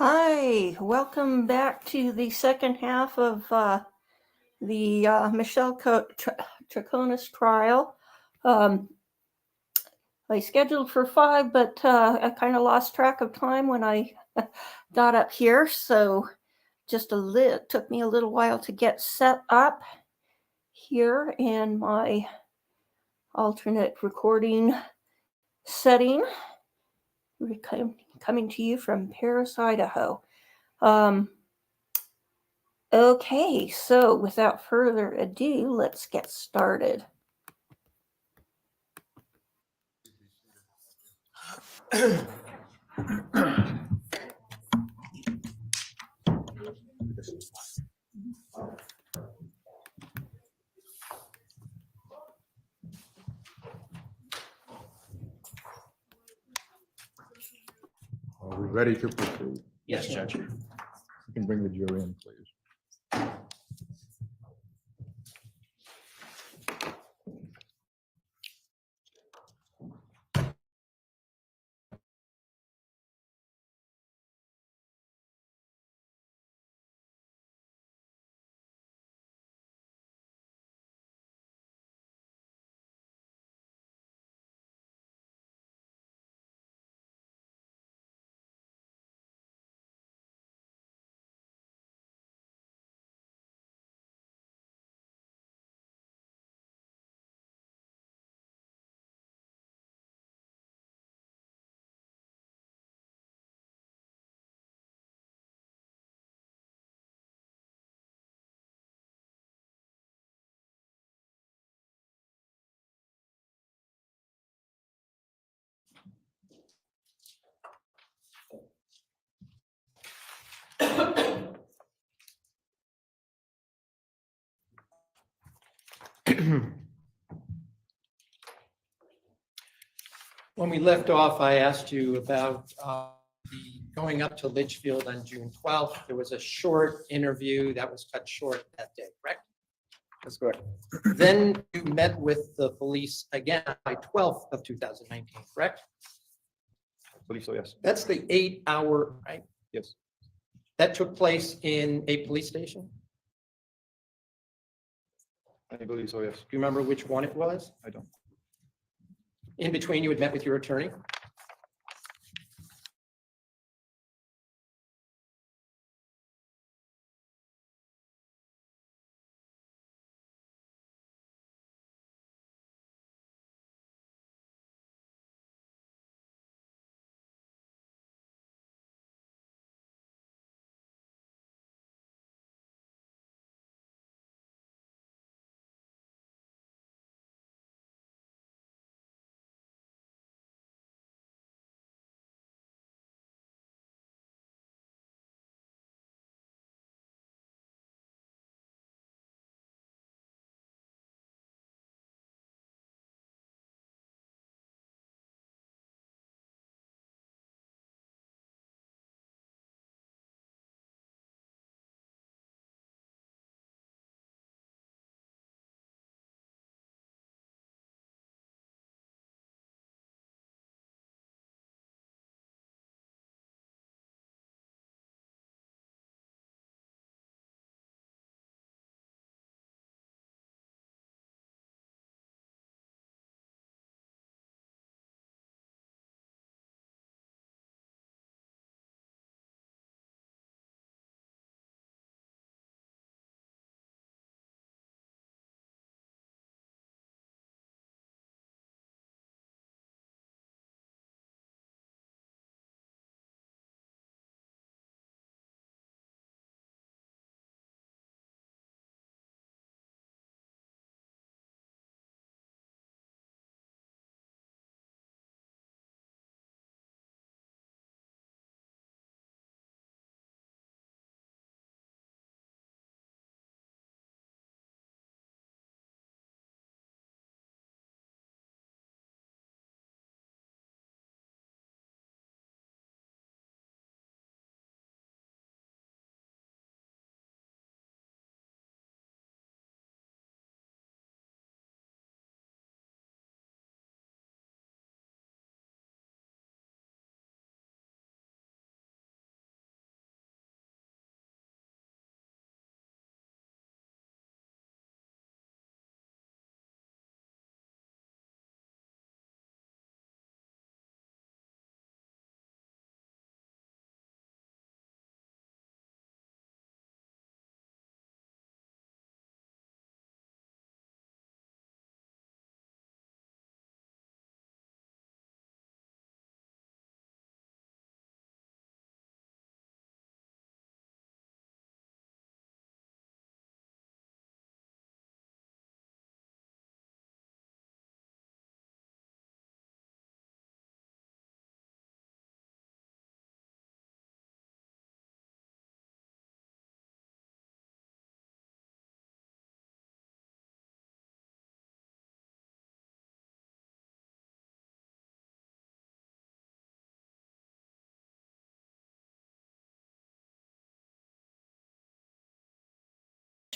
Hi, welcome back to the second half of the Michelle Troconis trial. I scheduled for 5, but I kind of lost track of time when I got up here, so took me a little while to get set up here in my alternate recording setting. Coming to you from Paris, Idaho. Okay, so without further ado, let's get started. Are we ready to proceed? Yes, Judge. You can bring the jury in, please. When we left off, I asked you about going up to Litchfield on June 12th. There was a short interview that was cut short that day, correct? That's correct. Then you met with the police again by 12th of 2019, correct? I believe so, yes. That's the 8-hour, right? Yes. That took place in a police station? I believe so, yes. Do you remember which one it was? I don't. In between, you had met with your attorney?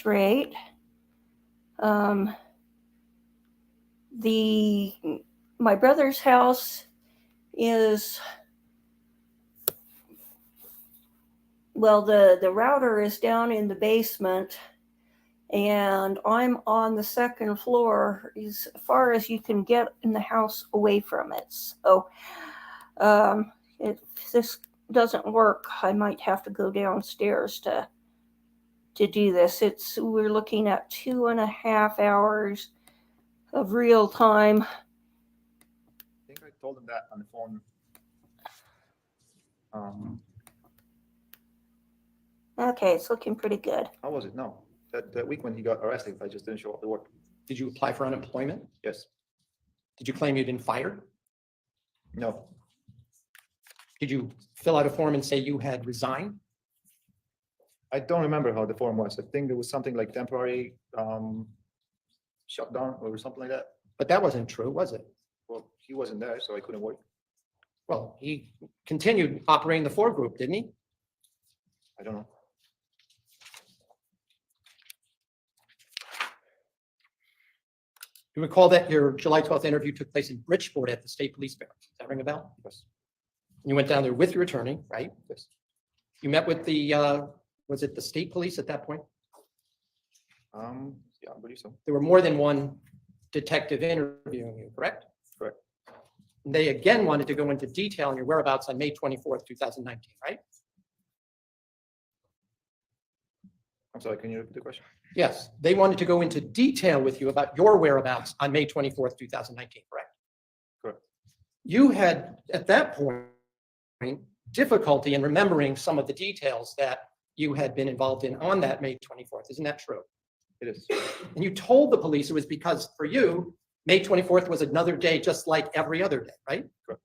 rate. My brother's house is, well, the router is down in the basement, and I'm on the second floor as far as you can get in the house away from it. So if this doesn't work, I might have to go downstairs to do this. We're looking at 2.5 hours of real time. I think I told him that on the phone. Okay, it's looking pretty good. How was it? No, that week when he got arrested, I just didn't show up to work. Did you apply for unemployment? Yes. Did you claim you'd been fired? No. Did you fill out a form and say you had resigned? I don't remember how the form was. I think there was something like temporary shutdown or something like that. But that wasn't true, was it? Well, he wasn't there, so I couldn't work. Well, he continued operating the foregroup, didn't he? I don't know. You recall that your July 12th interview took place in Bridgeport at the State Police Barracks. Does that ring a bell? Yes. You went down there with your attorney, right? Yes. You met with the, was it the state police at that point? Yeah, I believe so. There were more than one detective interviewing you, correct? Correct. They again wanted to go into detail on your whereabouts on May 24th, 2019, right? I'm sorry, can you repeat the question? Yes, they wanted to go into detail with you about your whereabouts on May 24th, 2019, correct? Correct. You had, at that point, difficulty in remembering some of the details that you had been involved in on that May 24th. Isn't that true? It is. And you told the police it was because for you, May 24th was another day just like every other day, right? Correct.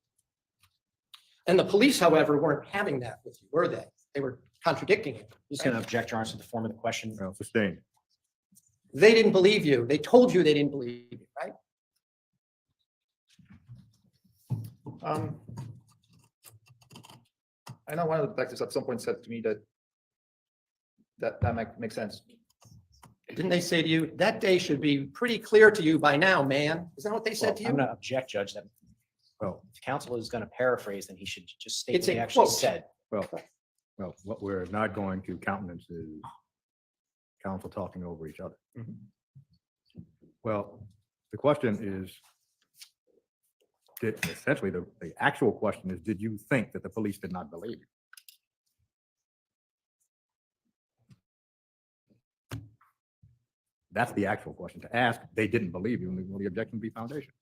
And the police, however, weren't having that with you, were they? They were contradicting you. Just going to object, Your Honor, to the form of the question. No, sustained. They didn't believe you. They told you they didn't believe you, right? I know one of the detectives at some point said to me that might make sense. Didn't they say to you, that day should be pretty clear to you by now, man? Is that what they Well, said to I'm you? going to object, Judge, that, well, if counsel is going to paraphrase, then he should just state It's what he a actually quote. said. Well, what we're not going to countenance is counsel talking over each other. Mhm. Well, the question is, essentially, the actual question is, did you think that the police did not believe you? That's the actual question to ask. They didn't believe you, and will the objection be foundation?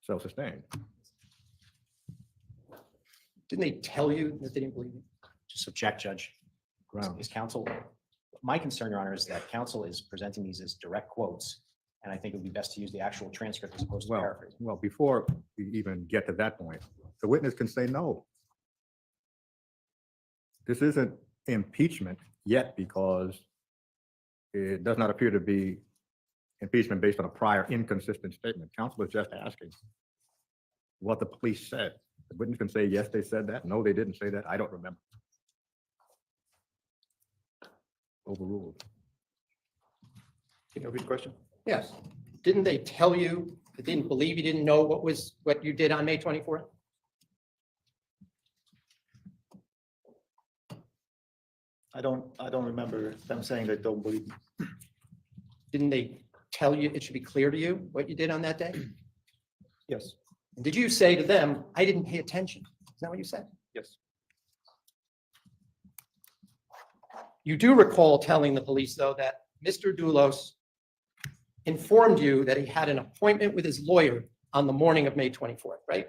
Self-sustained. Didn't they tell you that they didn't believe you? Just object, Judge. Ground. Is counsel, my concern, Your Honor, is that counsel is presenting these as direct quotes, and I think it would be best to use the actual transcript as opposed to Well, paraphrasing. well, before we even get to that point, the witness can say no. This isn't impeachment yet because it does not appear to be impeachment based on a prior inconsistent statement. Counsel is just asking what the police said. The witness can say, yes, they said that. No, they didn't say that. I don't remember. Overruled. Can you repeat the question? Yes. Didn't they tell you they didn't believe you didn't know what you did on May 24th? I don't remember them saying they don't believe me. Didn't they tell you it should be clear to you what you did on that day? Yes. Did you say to them, I didn't pay attention? Is that what you said? Yes. You do recall telling the police, though, that Mr. Dulos informed you that he had an appointment with his lawyer on the morning of May 24th, right?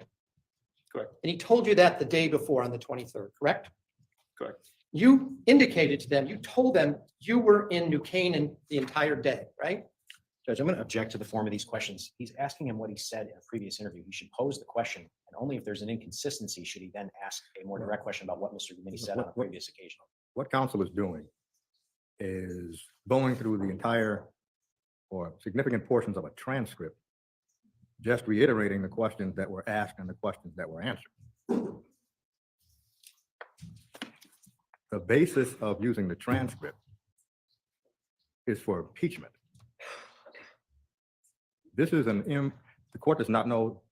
Correct. And he told you that the day before on the 23rd, correct? Correct. You indicated to them, you told them you were in New Canaan the entire day, right? Judge, I'm going to object to the form of these questions. He's asking him what he said in a previous interview. He should pose the question, and only if there's an inconsistency should he then ask a more direct question about what Mr. Domini said on a previous occasion. What counsel is doing is going through the entire or significant portions of a transcript, just reiterating the questions that were asked and the questions that were answered. the basis of using the transcript is for impeachment. This is the court does not know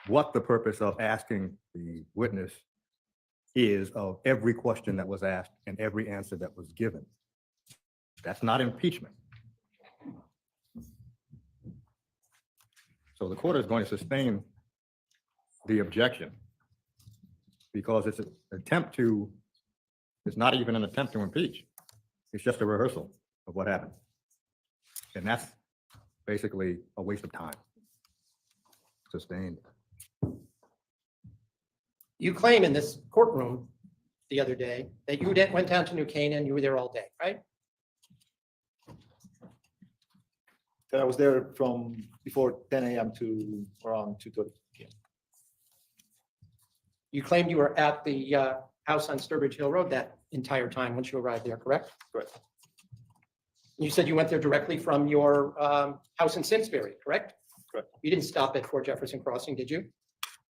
what the purpose of asking the witness is of every question that was asked and every answer that was given. That's not impeachment. So the court is going to sustain the objection because it's an attempt to, it's not even an attempt to impeach. It's just a rehearsal of what happened. And that's basically a waste of time. Sustained. You claim in this courtroom the other day that you went down to New Canaan, you were there all day, right? I was there from before 10 a.m. to around 2:30 p.m. You claimed you were at the house on Sturbridge Hill Road that entire time once you arrived there, correct? Correct. You said you went there directly from your house in Simsbury, correct? Correct. You didn't stop at Fort Jefferson Crossing, did you?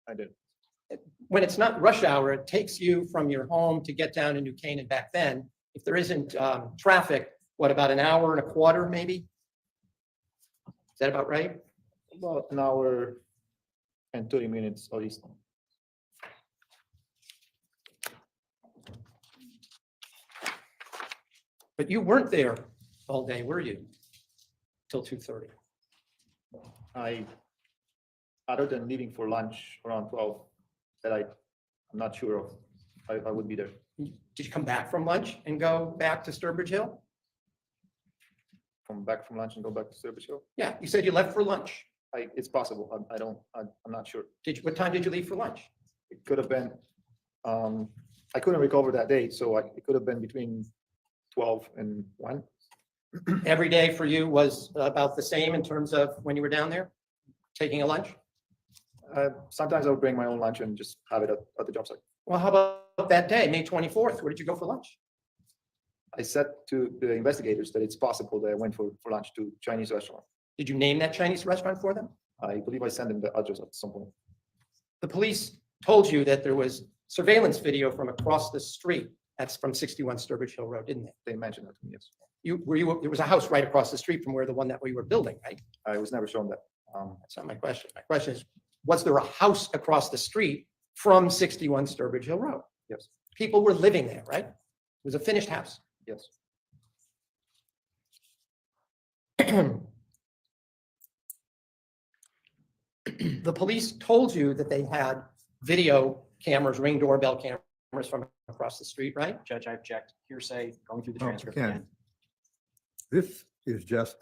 I did. When it's not rush hour, it takes you from your home to get down to New Canaan back then. If there isn't traffic, what, about an hour and a quarter, maybe? Is that about right? About an hour and 30 minutes at least. But you weren't there all day, were you? Till 2:30. Other than leaving for lunch around 12, that I'm not sure of, I would be there. Did you come back from lunch and go back to Sturbridge Hill? Back from lunch and go back to Sturbridge Hill. Yeah, you said you left for lunch. It's possible. I'm not sure. What time did you leave for lunch? It could have been, I couldn't recover that day, so it could have been between 12 and 1. Every day for you was about the same in terms of when you were down there, taking a lunch? Sometimes I would bring my own lunch and just have it at the job site. Well, how about that day, May 24th? Where did you go for lunch? I said to the investigators that it's possible that I went for lunch to Chinese restaurant. Did you name that Chinese restaurant for them? I believe I sent them the address at some point. The police told you that there was surveillance video from across the street. That's from 61 Sturbridge Hill Road, didn't they? They mentioned that to me, yes. There was a house right across the street from where the one that we were building, right? I was never shown that. That's not my question. My question is, was there a house across the street from 61 Sturbridge Hill Road? Yes, People were living there, right? It was a finished house. yes. The police told you that they had video cameras, Ring doorbell cameras from across the street, right? Judge, I object. Hearsay, going through the Oh, transcript Ken. again. This is just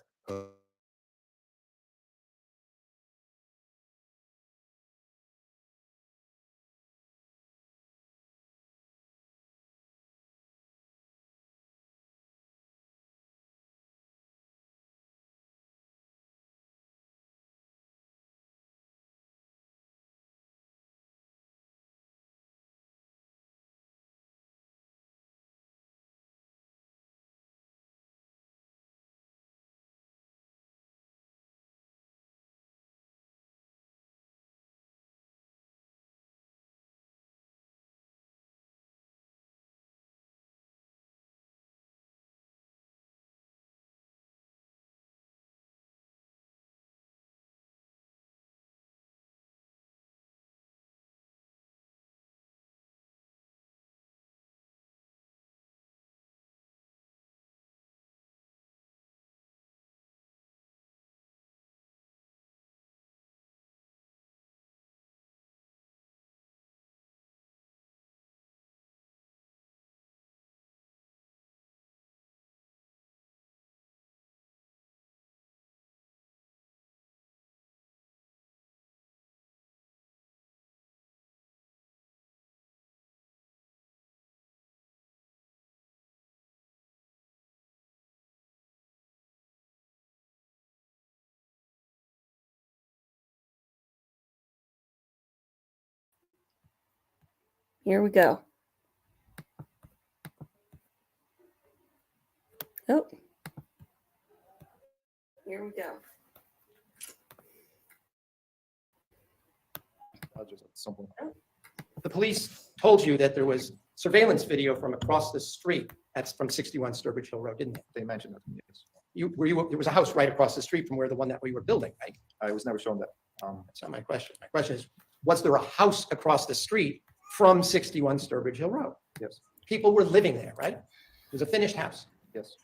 Here we go. Oh. Here we go. Address at some point. The police told you that there was surveillance video from across the street. That's from 61 Sturbridge Hill Road, didn't it? They mentioned that, yes. There was a house right across the street from where the one that we were building, right? I was never shown that. That's not my question. My question is, was there a house across the street from 61 Sturbridge Hill Road? Yes, People were living there, right? It was a finished house. yes.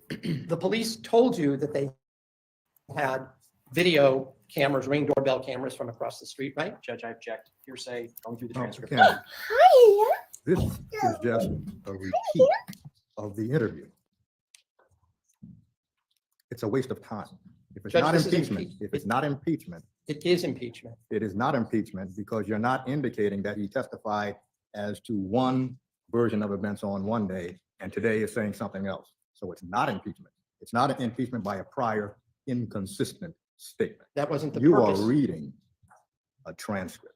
The police told you that they had video cameras, Ring doorbell cameras from across the street, right? Judge, I object. Hearsay, going through the No, transcript. Ken, this is just a repeat of the interview. It's a waste of time. If it's Judge, not this is impeachment, impeach- if it's not impeachment, It is impeachment. it is not impeachment because you're not indicating that he testified as to one version of events on one day and today is saying something else. So it's not impeachment. It's not an impeachment by a prior inconsistent statement. That wasn't the You are purpose. reading a transcript.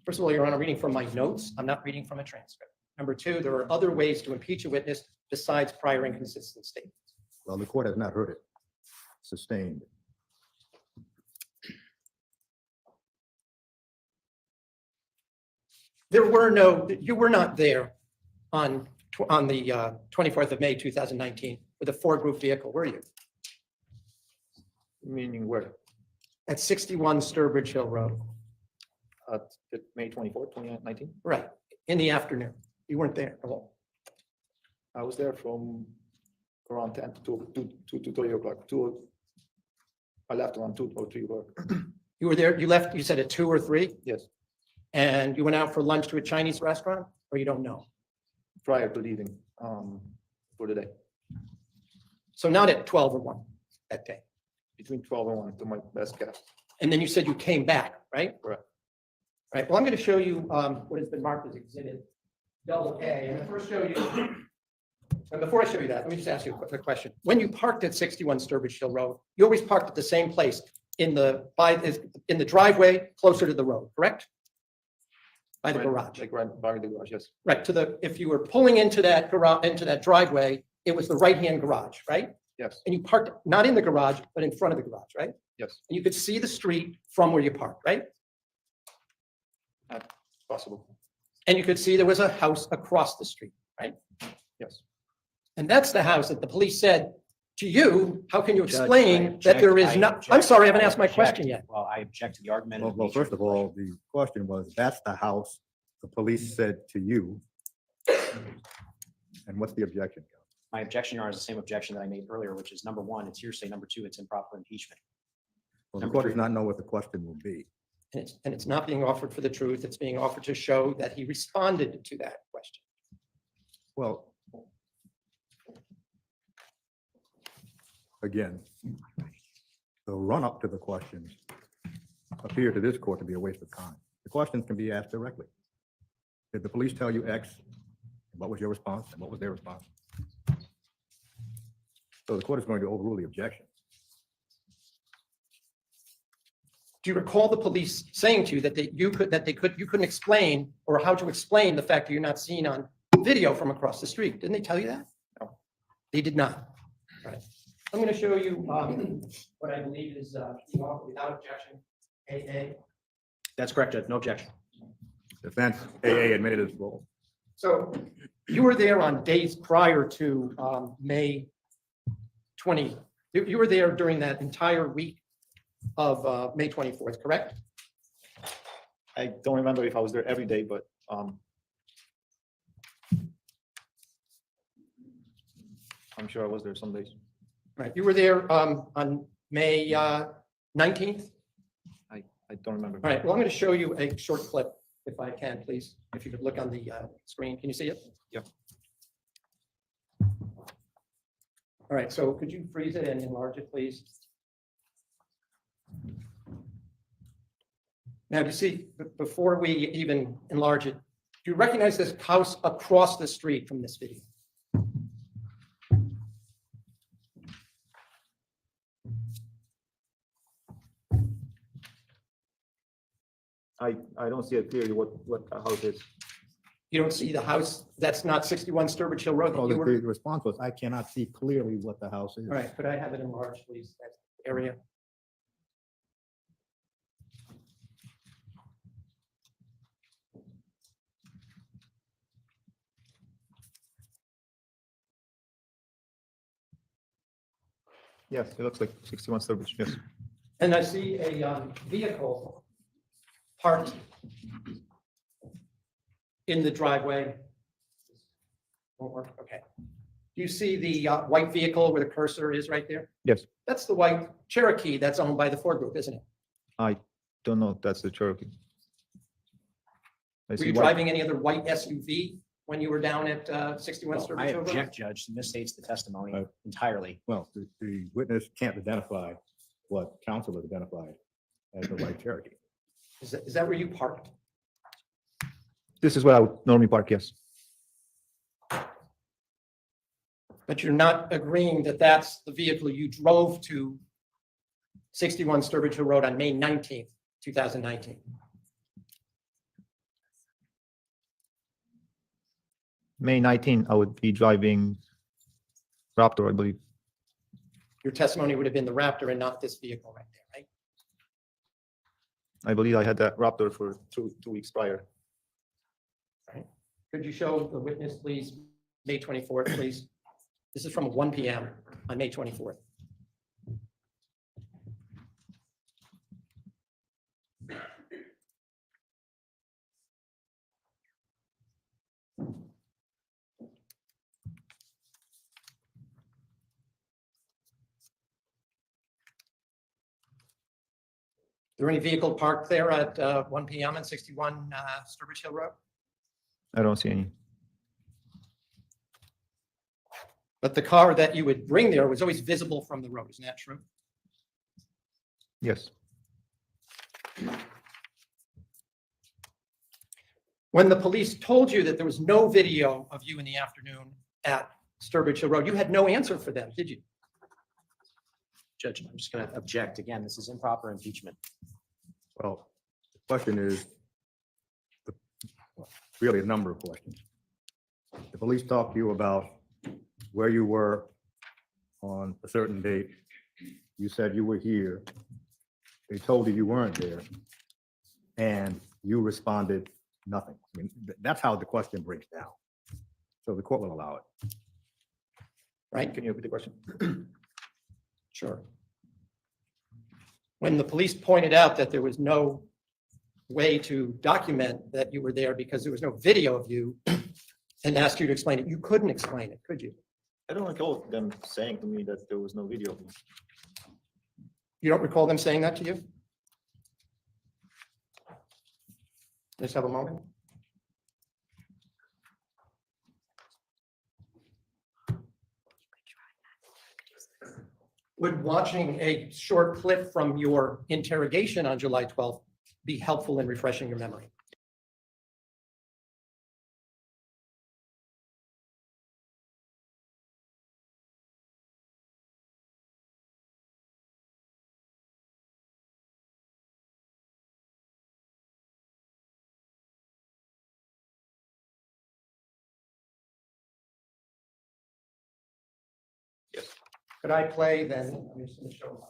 First of all, Your Honor, I'm reading from my notes. I'm not reading from a transcript. Number two, there are other ways to impeach a witness besides prior inconsistent statements. Well, the court has not heard it. Sustained. You were not there on the 24th of May, 2019 with a four-group vehicle, were you? Meaning where? At 61 Sturbridge Hill Road, May 24th, 2019? right, in the afternoon. You weren't there at all. I was there from around 10 to 3 o'clock. I left around 2 or 3 o'clock. You were there, you left, you said at 2 or 3, Yes, and you went out for lunch to a Chinese restaurant, or you don't know? prior to leaving for the day. So not at 12 or 1 that day. Between 12 and 1 to my best guess. And then you said you came back, right? Correct. Right, well, I'm going to show you what has been marked as exhibit double A. And first show you, and before I show you that, let me just ask you a quick question. When you parked at 61 Sturbridge Hill Road, you always parked at the same place in the driveway closer to the road, correct? By the garage. Like right by the garage, yes. Right, if you were pulling into that garage, into that driveway, it was the right-hand garage, right? Yes, And you parked not in the garage, but in front of the garage, right? yes, And you could see the street from where you parked, right? possible. And you could see there was a house across the street, right? Yes. And that's the house that the police said to you, how can you Judge, I explain that there is object, I not, I'm object, sorry, I haven't I asked my object. question yet. Well, I object to the argument. Well, first of all, the question was, that's the house the police said to you. And what's the objection? My objection, Your Honor, is the same objection that I made earlier, which is number one, it's hearsay. Number two, it's improper impeachment. Well, the Number court three. does not know what the question will be. And it's not being offered for the truth, it's being offered to show that he responded to that question. Well, again, the run-up to the questions appear to this court to be a waste of time. The questions can be asked directly. Did the police tell you X? What was your response? And what was their response? So the court is going to overrule the objection. Do you recall the police saying to you that you couldn't explain, or how to explain the fact that you're not seen on video from across the street? Didn't they tell you that? No. They did not. All right. I'm going to show you what I believe is without objection, AA. That's correct, Judge. No objection. Defense, AA admitted its role. So you were there on days prior to May 20. You were there during that entire week of May 24th, correct? I don't remember if I was there every day, but I'm sure I was there some days. Right. You were there on May 19th? I don't remember. All right, well, I'm going to show you a short clip, if I can, please. If you could look on the screen. Can you see it? Yeah. All right, so could you freeze it and enlarge it, please? Now, do you see, before we even enlarge it, do you recognize this house across the street from this video? I don't see it clearly what the house is. You don't see the house, that's not 61 Sturbridge Hill Road. that Well, you the were- the response was, I cannot see clearly what the house is. All right, could I have it enlarged, please, that area? Yes, it looks like 61 Sturbridge, yes. And I see a vehicle parked in the driveway. Won't work, okay. Do you see the white vehicle where the cursor is right there? Yes. That's the white Cherokee that's owned by the Ford Group, isn't it? I don't know if that's the Cherokee. I Were see you white- driving any other white SUV when you were down at 61 Well, I Sturbridge Hill Road? object, Judge, to misstates the testimony Right. entirely. Well, the witness can't identify what counsel has identified as the white Cherokee. Is that where you parked? This is where I would normally park, yes. But you're not agreeing that that's the vehicle you drove to 61 Sturbridge Hill Road on May 19th, 2019? May 19, I would be driving Raptor, I believe. Your testimony would have been the Raptor and not this vehicle right there, right? I believe I had that Raptor for 2 weeks prior. Could you show the witness, please, May 24th, please? This is from 1 PM on May 24th. There any vehicle parked there at 1 PM on 61 Sturbridge Hill Road? I don't see any. But the car that you would bring there was always visible from the road, isn't that true? Yes. When the police told you that there was no video of you in the afternoon at Sturbridge Hill Road, you had no answer for them, did you? Judge, I'm just going to object. Again, this is improper impeachment. Well, the question is really a number of questions. The police talked to you about where you were on a certain date. You said you were here. They told you you weren't there. And you responded nothing. I mean, that's how the question breaks down. So the court will allow it. Right? Can you repeat the question? Sure. When the police pointed out that there was no way to document that you were there because there was no video of you and asked you to explain it, you couldn't explain it, could you? I don't recall them saying to me that there was no video of me. You don't recall them saying that to you? Let's have a moment. Would watching a short clip from your interrogation on July 12th be helpful in refreshing your memory? Could I play then? I'm just going to show.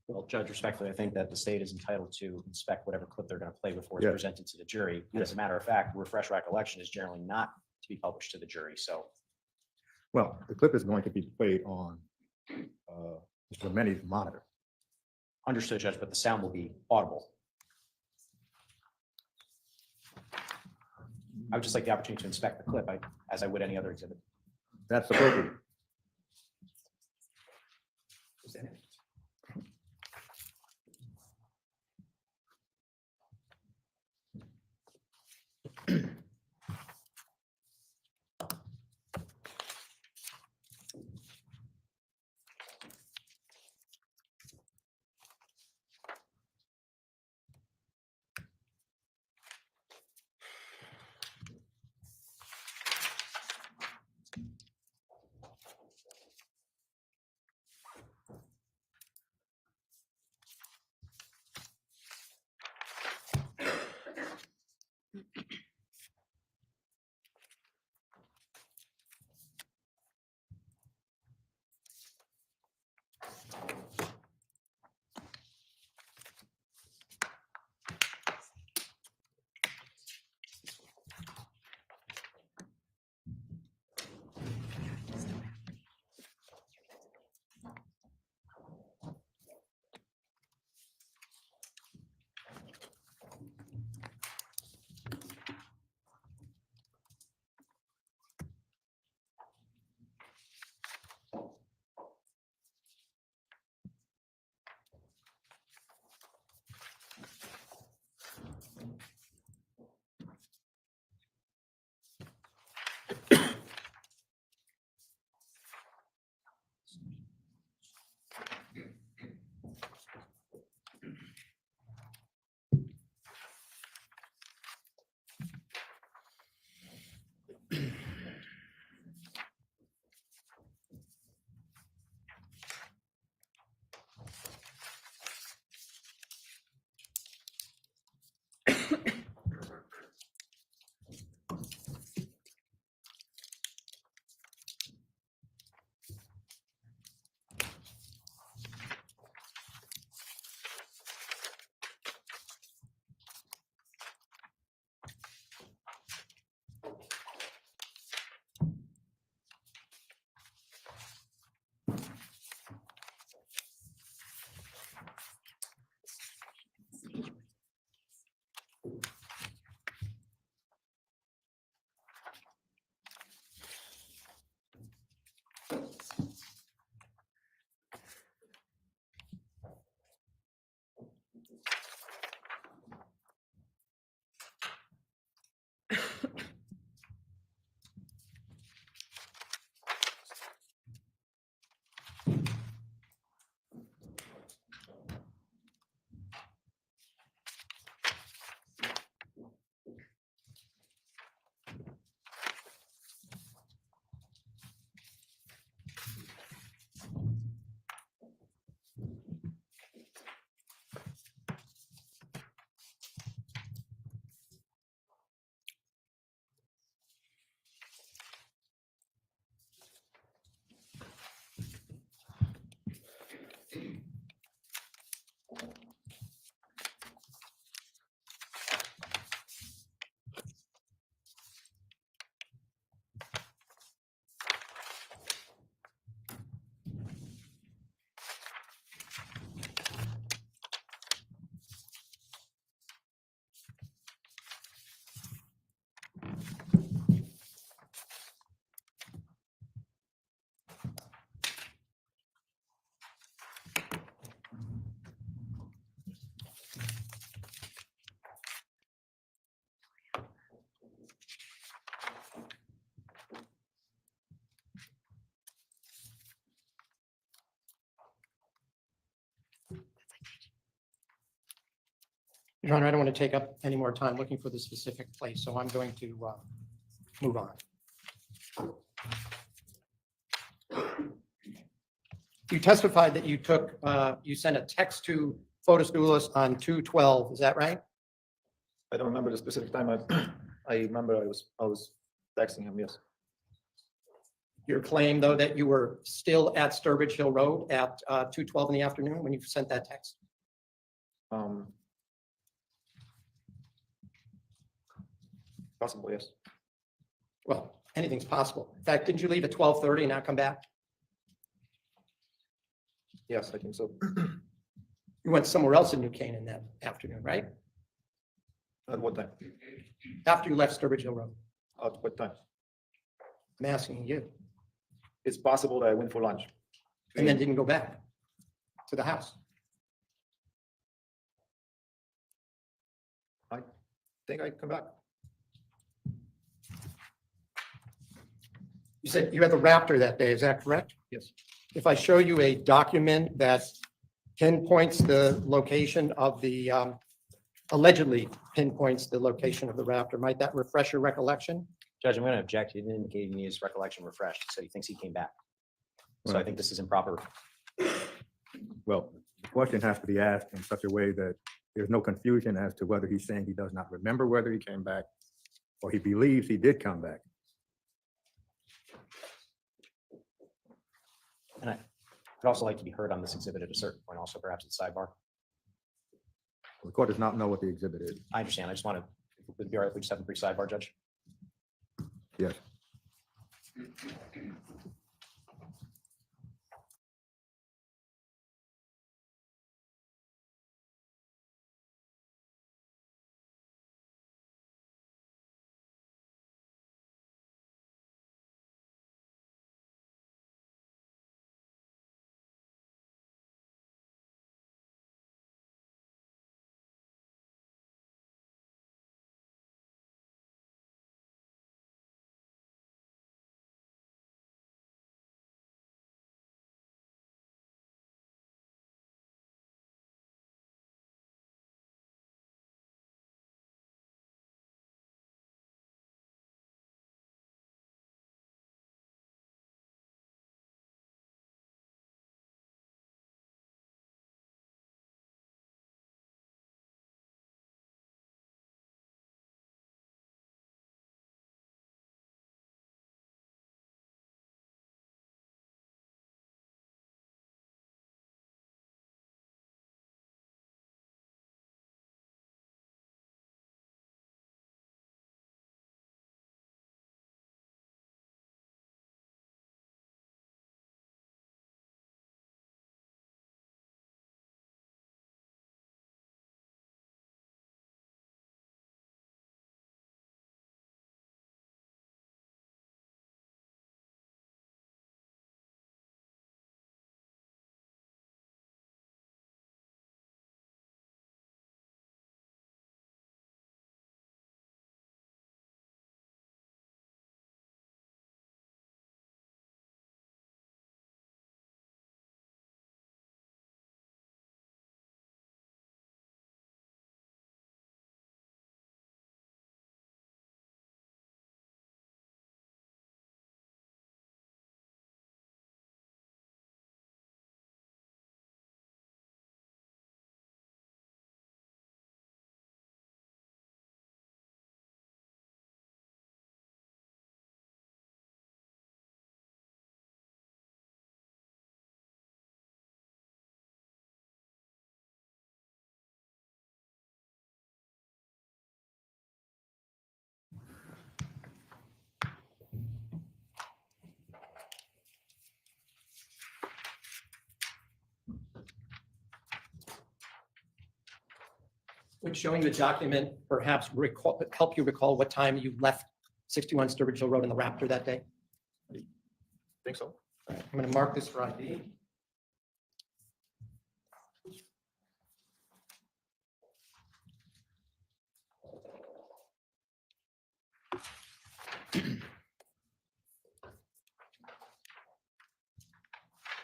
Well, Judge, respectfully, I think that the state is entitled to inspect whatever clip they're going to play before it's Yes. presented to the jury. And as a matter of fact, refresh recollection is generally not to be published to the jury. So Well, the clip is going to be played on Mr. Many's monitor. understood, Judge, but the sound will be audible. I would just like the opportunity to inspect the clip as I would any other exhibit. That's appropriate. Your Honor, I don't want to take up any more time looking for the specific place, so I'm going to move on. You testified that you took, you sent a text to Fotis Dulos on 2/12, is that right? I don't remember the specific time. I remember I was texting him, yes. Your claim, though, that you were still at Sturbridge Hill Road at 2:12 in the afternoon when you sent that text? Possible, yes. Well, anything's possible. In fact, didn't you leave at 12:30 and not come back? Yes, I think so. You went somewhere else in New Canaan that afternoon, right? At what time? After you left Sturbridge Hill Road. At what time? I'm asking you. It's possible that I went for lunch. And then didn't go back to the house. I think I come back. You said you had the Raptor that day, is that correct? Yes. If I show you a document that pinpoints the location of the, allegedly pinpoints the location of the Raptor, might that refresh your recollection? Judge, I'm going to object. He didn't indicate any his recollection refreshed. He said he thinks he came back. So I Right. think this is improper. Well, the question has to be asked in such a way that there's no confusion as to whether he's saying he does not remember whether he came back or he believes he did come back. And I'd also like to be heard on this exhibit at a certain point, also perhaps at sidebar. The court does not know what the exhibit is. I understand. I just want to, would it be all right if we just have a brief sidebar, Judge? Yes. Would showing the document perhaps help you recall what time you left 61 Sturbridge Hill Road in the Raptor that day? Think so. I'm going to mark this for ID.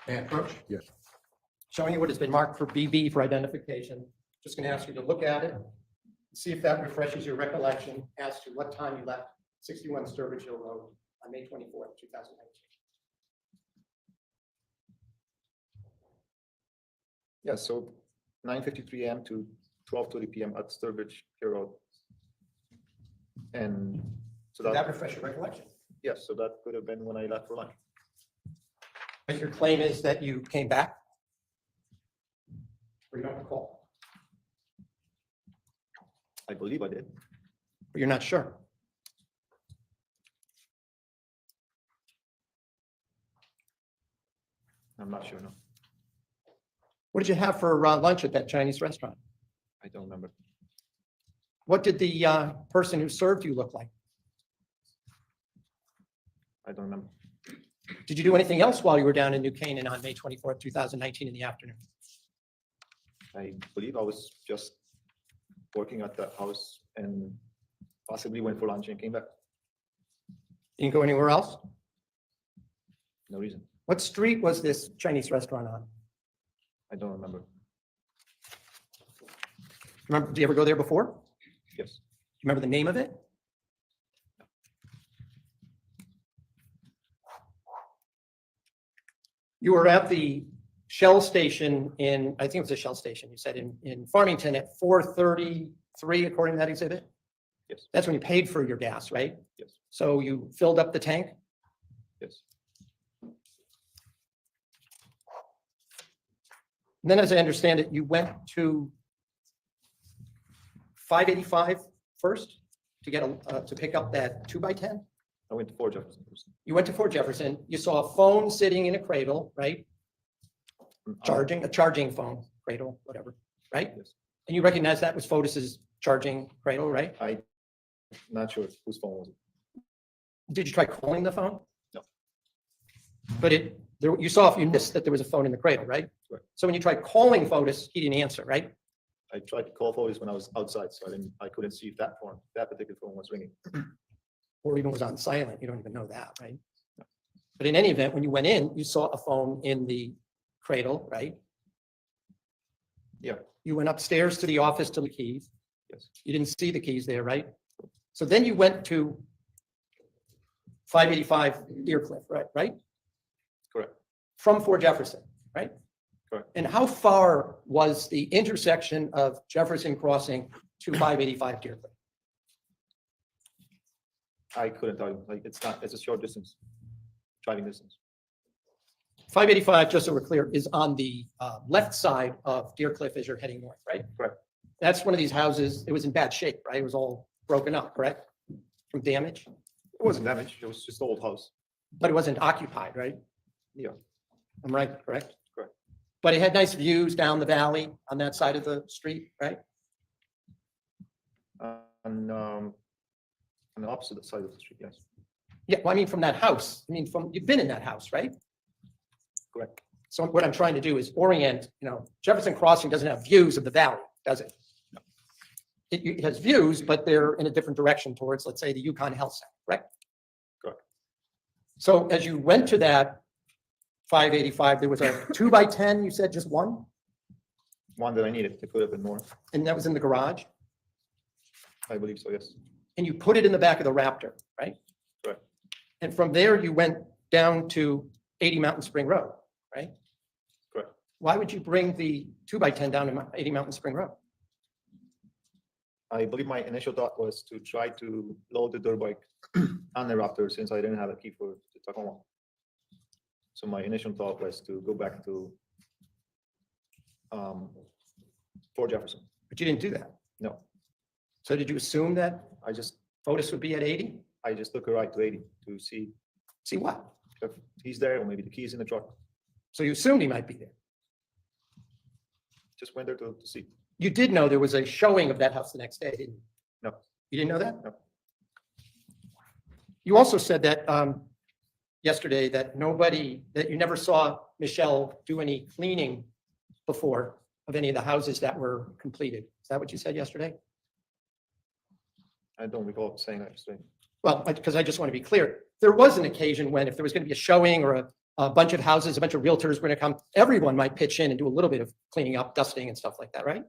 May I approach? Yes. Showing you what has been marked for BB for identification. Just going to ask you to look at it See if that refreshes your recollection as to what time you left 61 Sturbridge Hill Road on May 24th, 2019. Yeah, so 9:53 a.m. to 12:30 p.m. at Sturbridge Hill Road. And so Did that that, refresh your recollection? yes, so that could have been when I left for lunch. But your claim is that you came back? Or you don't recall? I believe I did. But you're not sure? I'm not sure, no. What did you have for lunch at that Chinese restaurant? I don't remember. What did the person who served you look like? I don't remember. Did you do anything else while you were down in New Canaan on May 24th, 2019 in the afternoon? I believe I was just working at the house and possibly went for lunch and came back. You didn't go anywhere else? No reason. What street was this Chinese restaurant on? I don't remember. Remember, did you ever go there before? Yes. Remember the name of it? You were at the Shell station in, I think it was a Shell station, you said in Farmington at 4:33, according to that exhibit? Yes. That's when you paid for your gas, right? Yes. So you filled up the tank? Yes. And then, as I understand it, you went to 585 first to get to pick up that 2x10? I went to Fort Jefferson first. You went to Fort Jefferson, you saw a phone sitting in a cradle, right? A charging phone, cradle, whatever, right? Yes. And you recognize that was Fotis's charging cradle, right? I'm not sure whose phone was it. Did you try calling the phone? No. But you saw, if you missed that there was a phone in the cradle, right? Correct. So when you tried calling Fotis, he didn't answer, right? I tried to call Fotis when I was outside, so I couldn't see if that particular phone was ringing. Or even was on silent, you don't even know that, right? But in any event, when you went in, you saw a phone in the cradle, right? Yeah. You went upstairs to the office to the keys. Yes. You didn't see the keys there, right? So then you went to 585 Deercliff, right? Correct. From Fort Jefferson, right? Correct. And how far was the intersection of Jefferson Crossing to 585 Deercliff? I couldn't tell you. Like, it's a short distance, driving distance. 585, just so we're clear, is on the left side of Deercliff as you're heading north, right? Correct. That's one of these houses, it was in bad shape, right? It was all broken up, correct? From damage, It wasn't damaged. It was just an old house. but it wasn't occupied, right? Yeah. I'm right, correct? Correct. But it had nice views down the valley on that side of the street, right? On the opposite side of the street, yes. Yeah, well, I mean, from that house, you've been in that house, right? Correct. So what I'm trying to do is orient, Jefferson Crossing doesn't have views of the valley, does it? No. It has views, but they're in a different direction towards, let's say, the Yukon Health Center, right? Correct. So as you went to that 585, there was a 2x10, you said just one, One that I needed. It could have been more. and that was in the garage, I believe so, yes. and you put it in the back of the Raptor, right? Correct. And from there, you went down to 80 Mountain Spring Road, right? Correct. Why would you bring the 2x10 down to 80 Mountain Spring Road? I believe my initial thought was to try to load the dirt bike on the Raptor since I didn't have a key for the Tacoma. So my initial thought was to go back to Fort Jefferson. But you didn't do that. No, So did you assume that I just Fotis would be at 80? took a ride to 80 to see See what? if he's there or maybe the keys in the truck. So you assumed he might be there. Just went there to see. You did know there was a showing of that house the next day, didn't you? No. You didn't know that? No. You also said that yesterday that you never saw Michelle do any cleaning before of any of the houses that were completed. Is that what you said yesterday? I don't recall saying that straight. Well, because I just want to be clear, there was an occasion when if there was going to be a showing or a bunch of houses, a bunch of realtors were going to come, everyone might pitch in and do a little bit of cleaning up, dusting and stuff like that, right?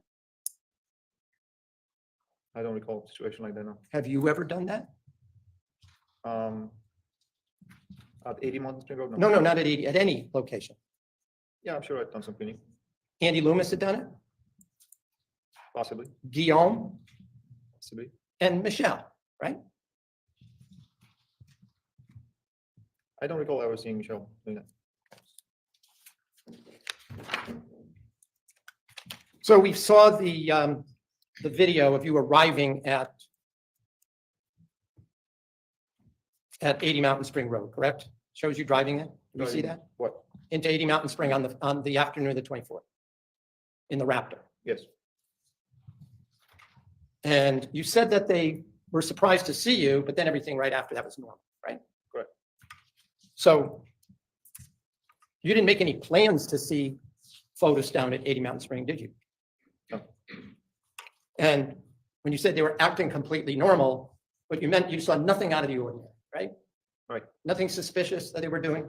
I don't recall a situation like that now. Have you ever done that? At 80 Mountain Spring Road? No, not at 80, at any location. Yeah, I'm sure I've done some cleaning, Andy Loomis had done it, possibly, Guillaume, possibly. and Michelle, right? I don't recall ever seeing Michelle doing that. So we saw the video of you arriving at 80 Mountain Spring Road, correct? Shows you driving it. Did you see that? What? Into 80 Mountain Spring on the afternoon of the 24th in the Raptor. Yes, And you said that they were surprised to see you, but then everything right after that was normal, right? Correct. So you didn't make any plans to see Fotis down at 80 Mountain Spring, did you? No. And when you said they were acting completely normal, what you meant, you saw nothing out of the ordinary, right? Right. Nothing suspicious that they were doing?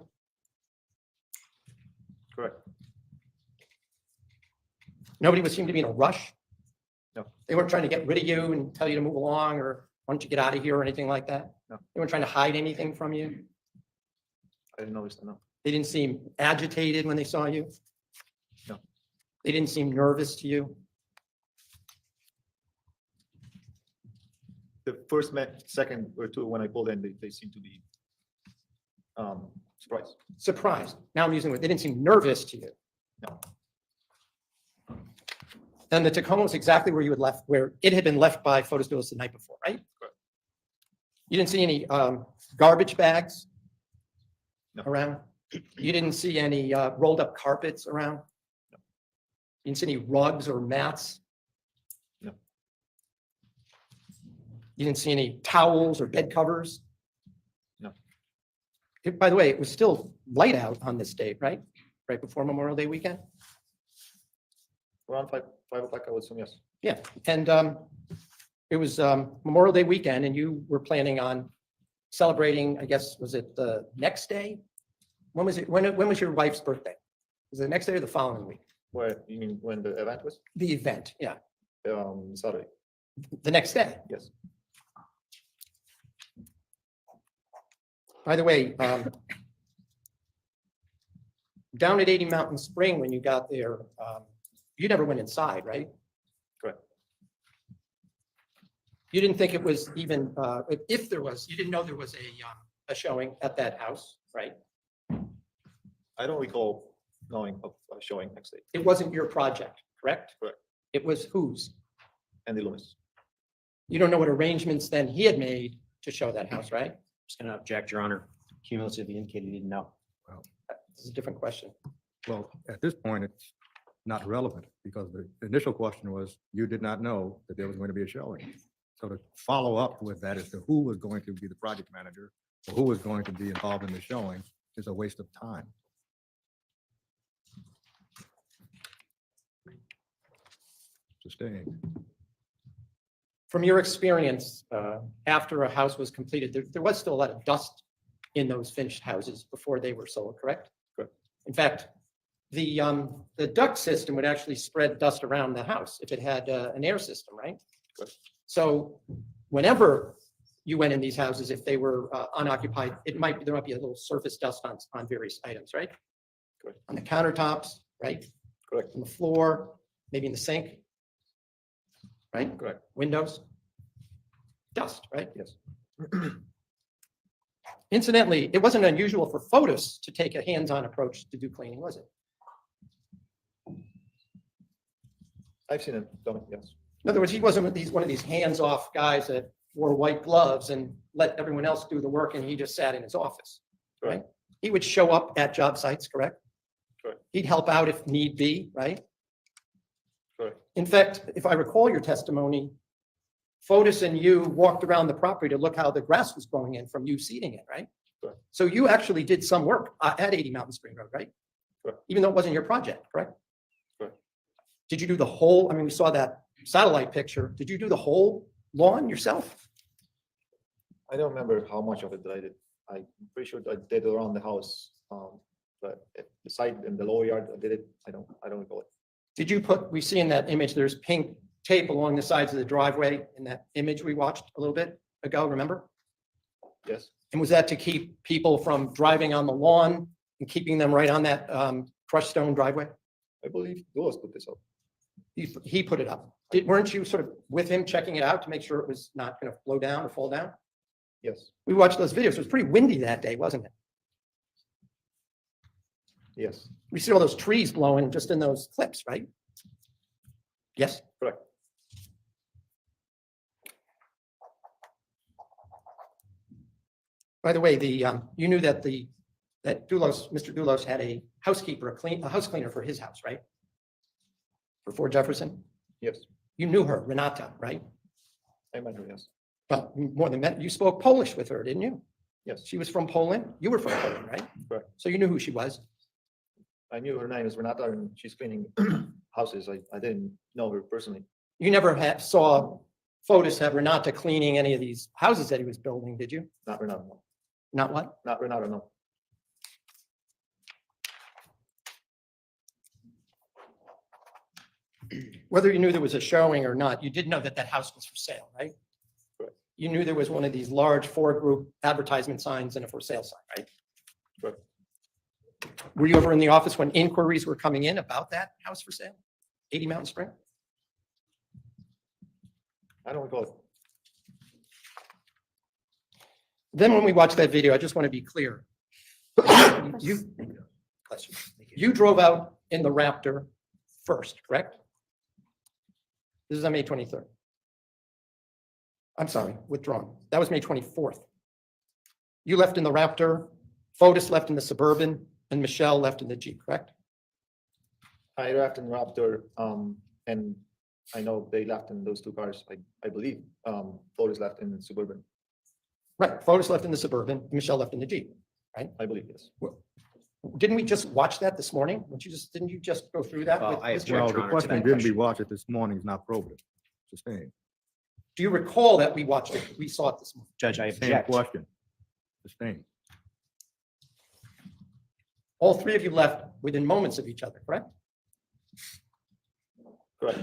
correct. Nobody seemed to be in a rush? No. They weren't trying to get rid of you and tell you to move along, or why don't you get out of here or anything like that? No. They weren't trying to hide anything from you? I didn't notice that, no. They didn't seem agitated when they saw you? No. They didn't seem nervous to you? The first second or two when I pulled in, they seemed to be surprised. Surprised. Now I'm using it. They didn't seem nervous to you. No. And the Tacoma was exactly where you had left, where it had been left by Fotis Dulos the night before, right? Correct. You didn't see any garbage bags No. around? You didn't see any rolled up carpets around? No. You didn't see any rugs or mats? No. You didn't see any towels or bed covers? No. By the way, it was still light out on this date, right? Right before Memorial Day weekend? Around 5 o'clock, I would assume, yes. Yeah, and it was Memorial Day weekend, and you were planning on celebrating, I guess, was it the next day? When was it, when was your wife's birthday? Was it the next day or the following week? Where, you mean when the event was? The event, yeah, Saturday, the next day. yes. By the way, down at 80 Mountain Spring, when you got there, you never went inside, right? Correct. You didn't think it was even, if there was, you didn't know there was a showing at that house, right? I don't recall knowing of a showing next day. It wasn't your project, correct? Correct. It was whose? Andy Loomis. You don't know what arrangements then he had made to show that house, right? Just gonna object, Your Honor. Cumulatively indicated he didn't know. This is a different question. Well, at this point, it's not relevant because the initial question was, you did not know that there was going to be a showing. So to follow up with that as to who was going to be the project manager or who was going to be involved in the showing is a waste of time. Sustained. From your experience, after a house was completed, there was still a lot of dust in those finished houses before they were sold, correct? Correct. In fact, the duct system would actually spread dust around the house if it had an air system, right? Correct. So whenever you went in these houses, if they were unoccupied, there might be a little surface dust on various items, right? Correct. On the countertops, right? Correct. On the floor, maybe in the sink, right? Correct. Windows, dust, right? Yes. Incidentally, it wasn't unusual for Fotis to take a hands-on approach to do cleaning, was it? I've seen him done it, yes. In other words, he wasn't one of these hands-off guys that wore white gloves and let everyone else do the work and he just sat in his office, right? Correct. He would show up at job sites, correct? Correct. He'd help out if need be, right? Correct. In fact, if I recall your testimony, Fotis and you walked around the property to look how the grass was growing in from you seeding it, right? Correct. So you actually did some work at 80 Mountain Spring Road, right? Correct. Even though it wasn't your project, correct? Correct. Did you do the whole, I mean, we saw that satellite picture. Did you do the whole lawn yourself? I don't remember how much of it that I did. I'm pretty sure I did around the house. But at the side in the lower yard, I did it. I don't recall it. Did you put, we see in that image, there's pink tape along the sides of the driveway in that image we watched a little bit ago, remember? Yes, And was that to keep people from driving on the lawn and keeping them right on that crushed stone driveway? I believe Dulos put this up. He put it up. Weren't you sort of with him checking it out to make sure it was not going to flow down or fall down? Yes, We watched those videos. It was pretty windy that day, wasn't it? yes, We see all those trees blowing just in those clips, right? Yes? correct. By the way, you knew that Mr. Dulos had a housekeeper, a house cleaner for his house, right? For Fort Jefferson? Yes, You knew her, Renata, right? I met her, yes. Well, more than that, you spoke Polish with her, didn't you? Yes, She was from Poland. You were from Poland, right? Correct. So you knew who she was. I knew her name is Renata and she's cleaning houses. I didn't know her personally. You never saw Fotis have Renata cleaning any of these houses that he was building, did you? Not Renata, no. Not what? Not Renata, no. Whether you knew there was a showing or not, you did know that that house was for sale, right? Correct. You knew there was one of these large four-group advertisement signs and a for sale sign, right? Correct. Were you ever in the office when inquiries were coming in about that house for sale? 80 Mountain Spring? I don't recall it. Then when we watched that video, I just want to be clear. You drove out in the Raptor first, correct? This is on May 23rd. I'm sorry, withdrawn. That was May 24th. You left in the Raptor, Fotis left in the Suburban, and Michelle left in the Jeep, correct? I left in Raptor, and I know they left in those two cars. I believe, Fotis left in Suburban. Right, Fotis left in the Suburban, and Michelle left in the Jeep. I believe, yes. Didn't we just watch that this morning? Didn't you just go through that? with I Mr. object, Well, Your the Honor, to question that didn't be question. watched this morning is not probative. Sustained. Do you recall that we watched it? We saw it this morning. Judge, I Same object. question. Sustained. All three of you left within moments of each other, correct? Correct.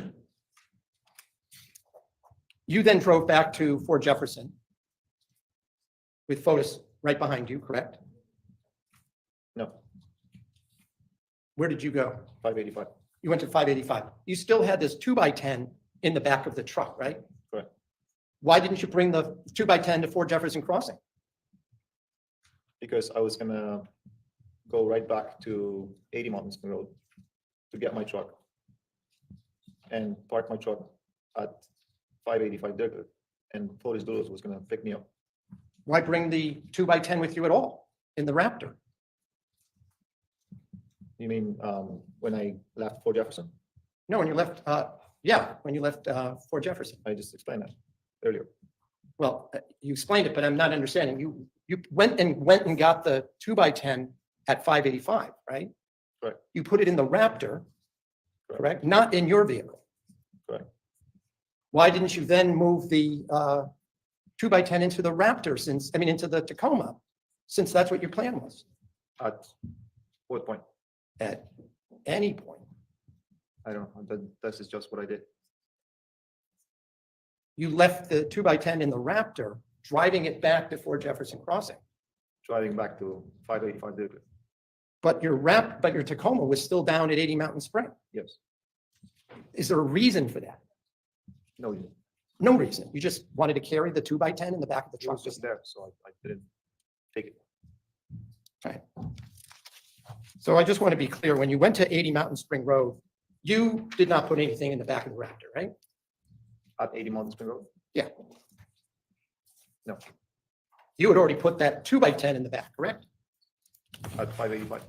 You then drove back to Fort Jefferson with Fotis right behind you, correct? No, Where did you go? 585. You went to 585. You still had this 2x10 in the back of the truck, right? Correct. Why didn't you bring the 2x10 to Fort Jefferson Crossing? Because I was gonna go right back to 80 Mountain Spring Road to get my truck and park my truck at 585 Dirkler, and Fotis Dulos was gonna pick me up. Why bring the 2x10 with you at all in the Raptor? You mean, when I left Fort Jefferson? No, when you left, when you left Fort Jefferson. I just explained that earlier. Well, you explained it, but I'm not understanding. You went and got the 2x10 at 585, right? Correct. You put it in the Raptor, correct? Not in your vehicle. Correct. Why didn't you then move the 2x10 into the Raptor into the Tacoma, since that's what your plan was? At what point? At any point. I don't know. This is just what I did. You left the 2x10 in the Raptor, driving it back to Fort Jefferson Crossing. Driving back to 585 Dirkler. But your Tacoma was still down at 80 Mountain Spring. Yes. Is there a reason for that? No, it No reason. You just wanted to carry the 2x10 in the back of the truck. was just there, so I didn't take it. Right. So I just want to be clear, when you went to 80 Mountain Spring Road, you did not put anything in the back of the Raptor, right? At 80 Mountain Spring Road? Yeah. No, You had already put that 2x10 in the back, correct? at 585.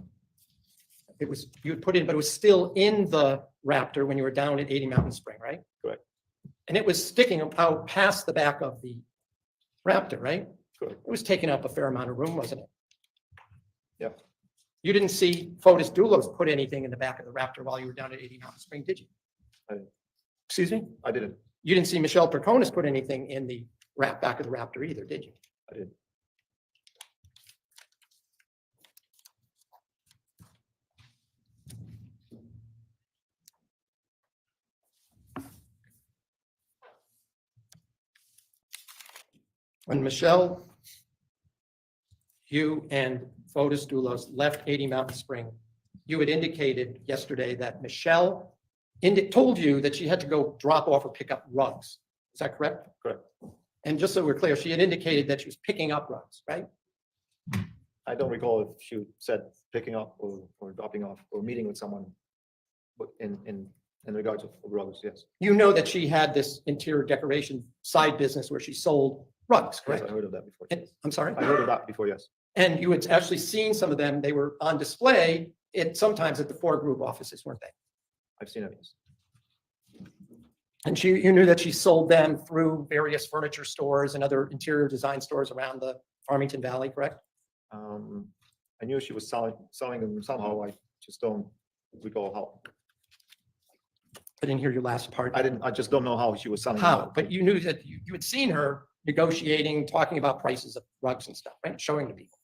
You had put in, but it was still in the Raptor when you were down at 80 Mountain Spring, right? Correct. And it was sticking out past the back of the Raptor, right? Correct. It was taking up a fair amount of room, wasn't it? Yeah. You didn't see Fotis Dulos put anything in the back of the Raptor while you were down at 80 Mountain Spring, did you? I didn't. Excuse me? I didn't. You didn't see Michelle Troconis put anything in the back of the Raptor either, did you? I didn't. When Michelle, you and Fotis Dulos left 80 Mountain Spring, you had indicated yesterday that Michelle told you that she had to go drop off or pick up rugs. Is that correct? Correct. And just so we're clear, she had indicated that she was picking up rugs, right? I don't recall if she said picking up or dropping off or meeting with someone, but in regards of rugs, yes. You know that she had this interior decoration side business where she sold rugs, Yes, correct? I heard of that before. I'm sorry? I heard of that before, yes. And you had actually seen some of them. They were on display sometimes at the Four Group offices, weren't they? I've seen it, yes. And you knew that she sold them through various furniture stores and other interior design stores around the Farmington Valley, correct? I knew she was selling them somehow. I just don't recall how. I didn't hear your last part. I just don't know how she was selling. How? them. But you knew that you had seen her negotiating, talking about prices of rugs and stuff, right? Showing to people.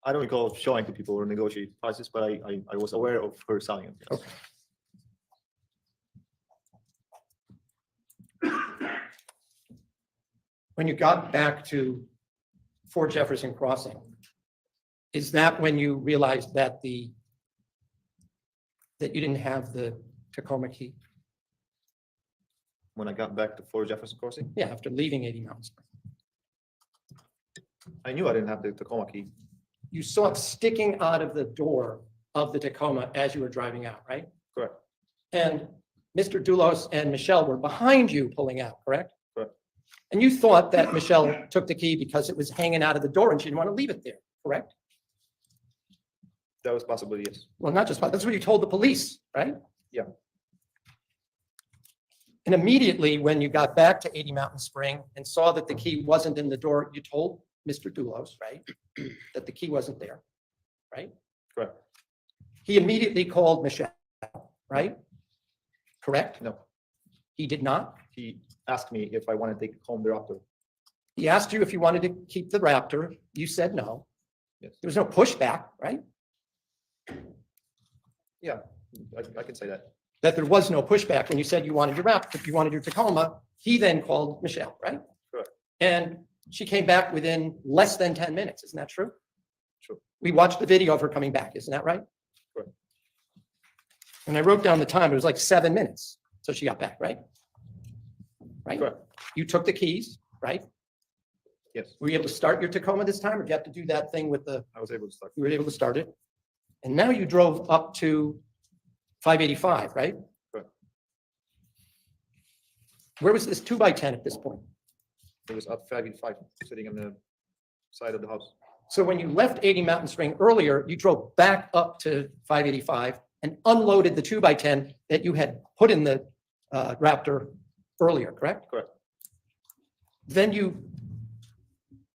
I don't recall showing to people or negotiate prices, but I was aware of her selling them. Yes. Okay. When you got back to Fort Jefferson Crossing, is that when you realized that you didn't have the Tacoma key? When I got back to Fort Jefferson Crossing, Yeah, after leaving 80 Mountain Spring. I knew I didn't have the Tacoma key. You saw it sticking out of the door of the Tacoma as you were driving out, right? Correct. And Mr. Dulos and Michelle were behind you pulling out, correct? Correct. And you thought that Michelle took the key because it was hanging out of the door and she didn't want to leave it there, correct? That was possibly, yes. Well, not just, that's what you told the police, right? Yeah. And immediately when you got back to 80 Mountain Spring and saw that the key wasn't in the door, you told Mr. Dulos, right? That the key wasn't there, right? Correct. He immediately called Michelle, right? Correct? No, He did not. he asked me if I wanted to take home the Raptor. He asked you if you wanted to keep the Raptor. You said no. Yes. There was no pushback, right? Yeah, I can say that. That there was no pushback when you said you wanted your Raptor, if you wanted your Tacoma. He then called Michelle, right? Correct. And she came back within less than 10 minutes. Isn't that true? True. We watched the video of her coming back. Isn't that right? Correct. And I wrote down the time. It was like 7 minutes. So she got back, right? Right? Correct. You took the keys, right? Yes, Were you able to start your Tacoma this time, or did you have to do that thing with the, I was able to start. you were able to start it? And now you drove up to 585, right? Correct. Where was this 2x10 at this point? It was up 585, sitting on the side of the house. So when you left 80 Mountain Spring earlier, you drove back up to 585 and unloaded the 2x10 that you had put in the Raptor earlier, correct? Correct. Then you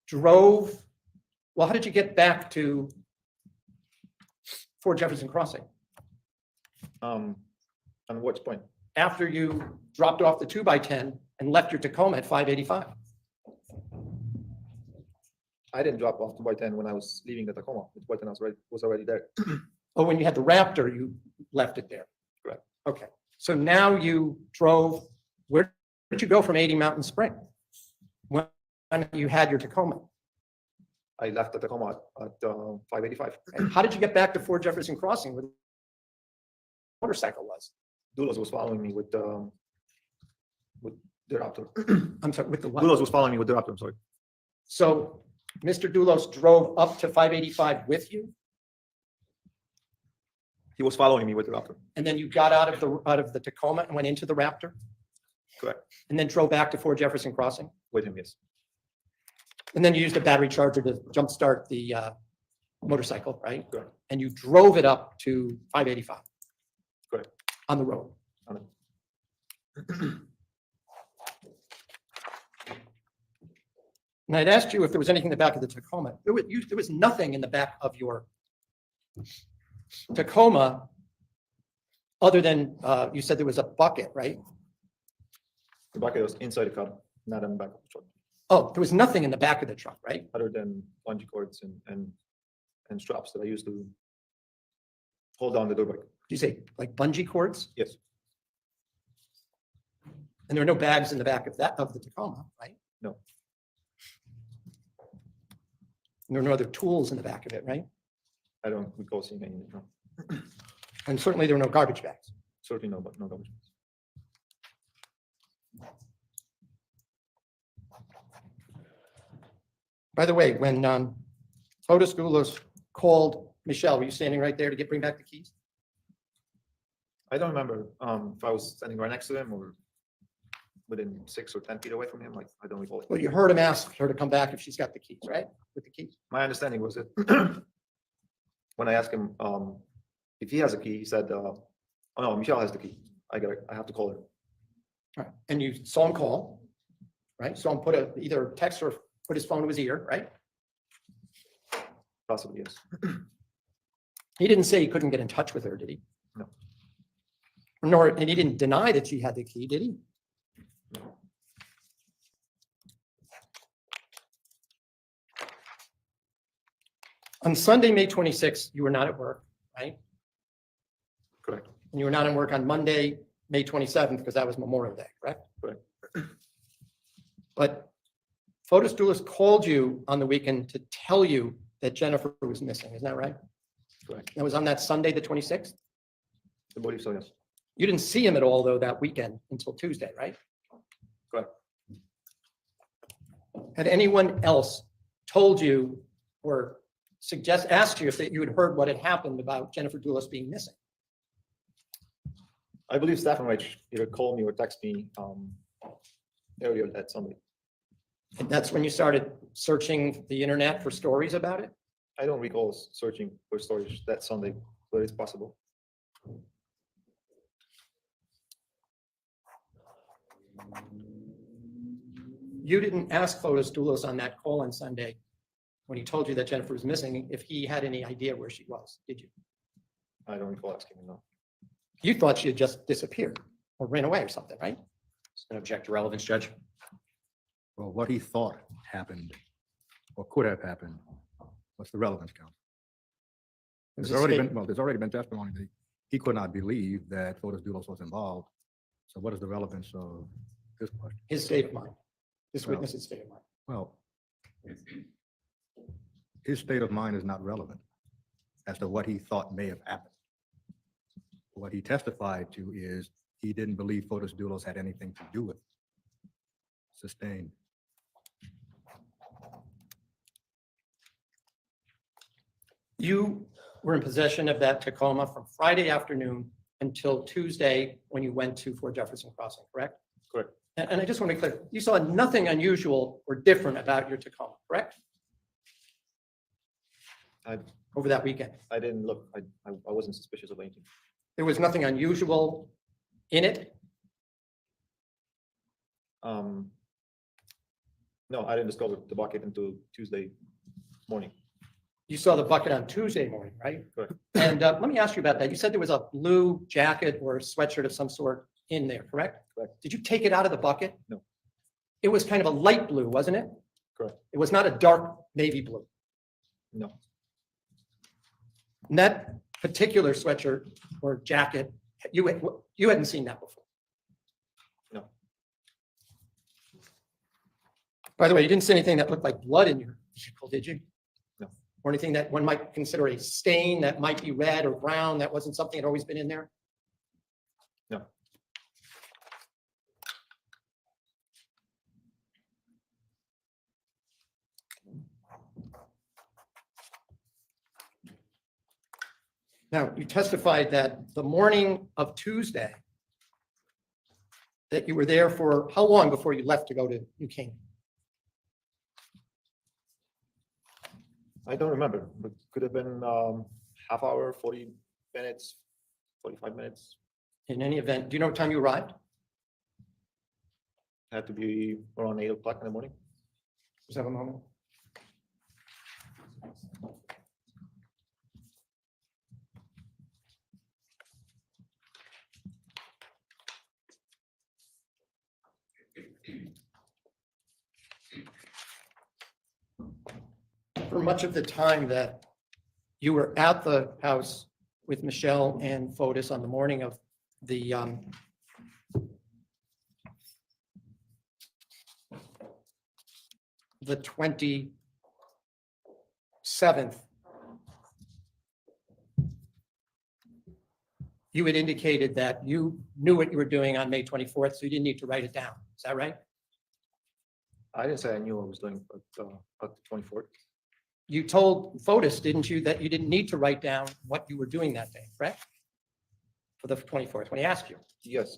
drove, well, how did you get back to Fort Jefferson Crossing? On which point? After you dropped off the 2x10 and left your Tacoma at 585? I didn't drop off the white 10 when I was leaving the Tacoma. The white 10 was already there. Oh, when you had the Raptor, you left it there? Correct. Okay, so now you drove, where did you go from 80 Mountain Spring? When you had your Tacoma? I left the Tacoma at 585. And how did you get back to Fort Jefferson Crossing where the motorcycle was? Dulos was following me with the Raptor. I'm sorry, with the what? Dulos was following me with the Raptor, I'm sorry. So Mr. Dulos drove up to 585 with you, He was following me with the Raptor. and then you got out of the Tacoma and went into the Raptor, Correct. and then drove back to Fort Jefferson Crossing? With him, yes. And then you used a battery charger to jumpstart the motorcycle, right? Correct. And you drove it up to 585? Correct. On the road? On it. And I'd asked you if there was anything in the back of the Tacoma. There was nothing in the back of your Tacoma other than, you said there was a bucket, right? The bucket was inside the cab, not on the back of the truck, Oh, there was nothing in the back of the truck, right? other than bungee cords and straps that I used to hold down the door brake. Did you say like bungee cords? Yes, And there were no bags in the back of the Tacoma, right? No. There are no other tools in the back of it, right? I don't recall seeing any, no. And certainly there were no garbage bags. Certainly no, but no garbage. By the way, when Fotis Dulos called Michelle, were you standing right there to bring back the keys? I don't remember if I was standing right next to him or within 6 or 10 feet away from him. Like, I don't recall. Well, you heard him ask her to come back if she's got the keys, right? With the keys. My understanding was that when I asked him if he has a key, he said, "Oh no, Michelle has the key. I have to call her." All right. And you saw him call, right? Saw him either text or put his phone to his ear, right? Possibly, yes. He didn't say he couldn't get in touch with her, did he? No. And he didn't deny that she had the key, did he? On Sunday, May 26th, you were not at work, right? Correct. And you were not at work on Monday, May 27th, because that was Memorial Day, correct? Correct. But Fotis Dulos called you on the weekend to tell you that Jennifer was missing, isn't that right? Correct. That was on that Sunday, the 26th? I believe so, yes. You didn't see him at all, though, that weekend until Tuesday, right? Correct. Had anyone else told you or asked you if you had heard what had happened about Jennifer Dulos being missing? I believe Stefan Rich either called me or texted me earlier that Sunday. And that's when you started searching the internet for stories about it? I don't recall searching for stories that Sunday, but it's possible. You didn't ask Fotis Dulos on that call on Sunday when he told you that Jennifer was missing if he had any idea where she was, did you? I don't recall asking him, no. You thought she had just disappeared or ran away or something, right? An object to relevance, Judge. Well, what he thought happened or could have happened, what's the relevance, counsel? It was There's a already state- been, well, there's already been testimony that he could not believe that Fotis Dulos was involved. So what is the relevance of this question? His state of mind, this Well- witness's state of mind. Well, his state of mind is not relevant as to what he thought may have happened. What he testified to is he didn't believe Fotis Dulos had anything to do with it. Sustained. You were in possession of that Tacoma from Friday afternoon until Tuesday when you went to Fort Jefferson Crossing, correct? Correct. And I just want to be clear, you saw nothing unusual or different about your Tacoma, correct? I- Over that weekend. I didn't look, I wasn't suspicious of anything. There was nothing unusual in it? No, I didn't discover the bucket until Tuesday morning. You saw the bucket on Tuesday morning, right? Correct. And let me ask you about that. You said there was a blue jacket or a sweatshirt of some sort in there, correct? Correct. Did you take it out of the bucket? No. It was kind of a light blue, wasn't it? Correct. It was not a dark navy blue. No, And that particular sweatshirt or jacket, you hadn't seen that before. No. By the way, you didn't see anything that looked like blood in your vehicle, did you? No. Or anything that one might consider a stain that might be red or brown, that wasn't something that had always been in there? No. Now, you testified that the morning of Tuesday, that you were there for how long before you left to go to New Canaan? I don't remember, but could have been half hour, 40 minutes, 45 minutes. In any event, do you know what time you arrived? Had to be around 8 o'clock in the morning. Just have a moment. For much of the time that you were at the house with Michelle and Fotis on the morning of the the 27th, you had indicated that you knew what you were doing on May 24th, so you didn't need to write it down. Is that right? I didn't say I knew what I was doing, but at the 24th. You told Fotis, didn't you, that you didn't need to write down what you were doing that day, correct? For the 24th, when he asked you, Yes,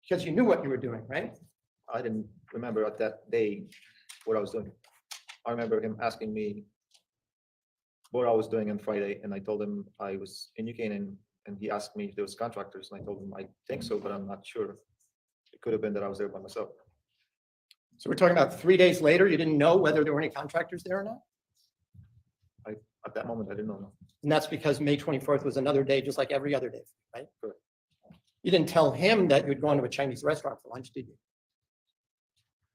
because you knew what you were doing, right? I didn't remember at that day what I was doing. I remember him asking me what I was doing on Friday, and I told him I was in New Canaan, and he asked me if there was contractors, and I told him I think so, but I'm not sure. It could have been that I was there by myself. So we're talking about 3 days later, you didn't know whether there were any contractors there or not? At that moment, I didn't know. And that's because May 24th was another day, just like every other day, right? Correct. You didn't tell him that you'd gone to a Chinese restaurant for lunch, did you?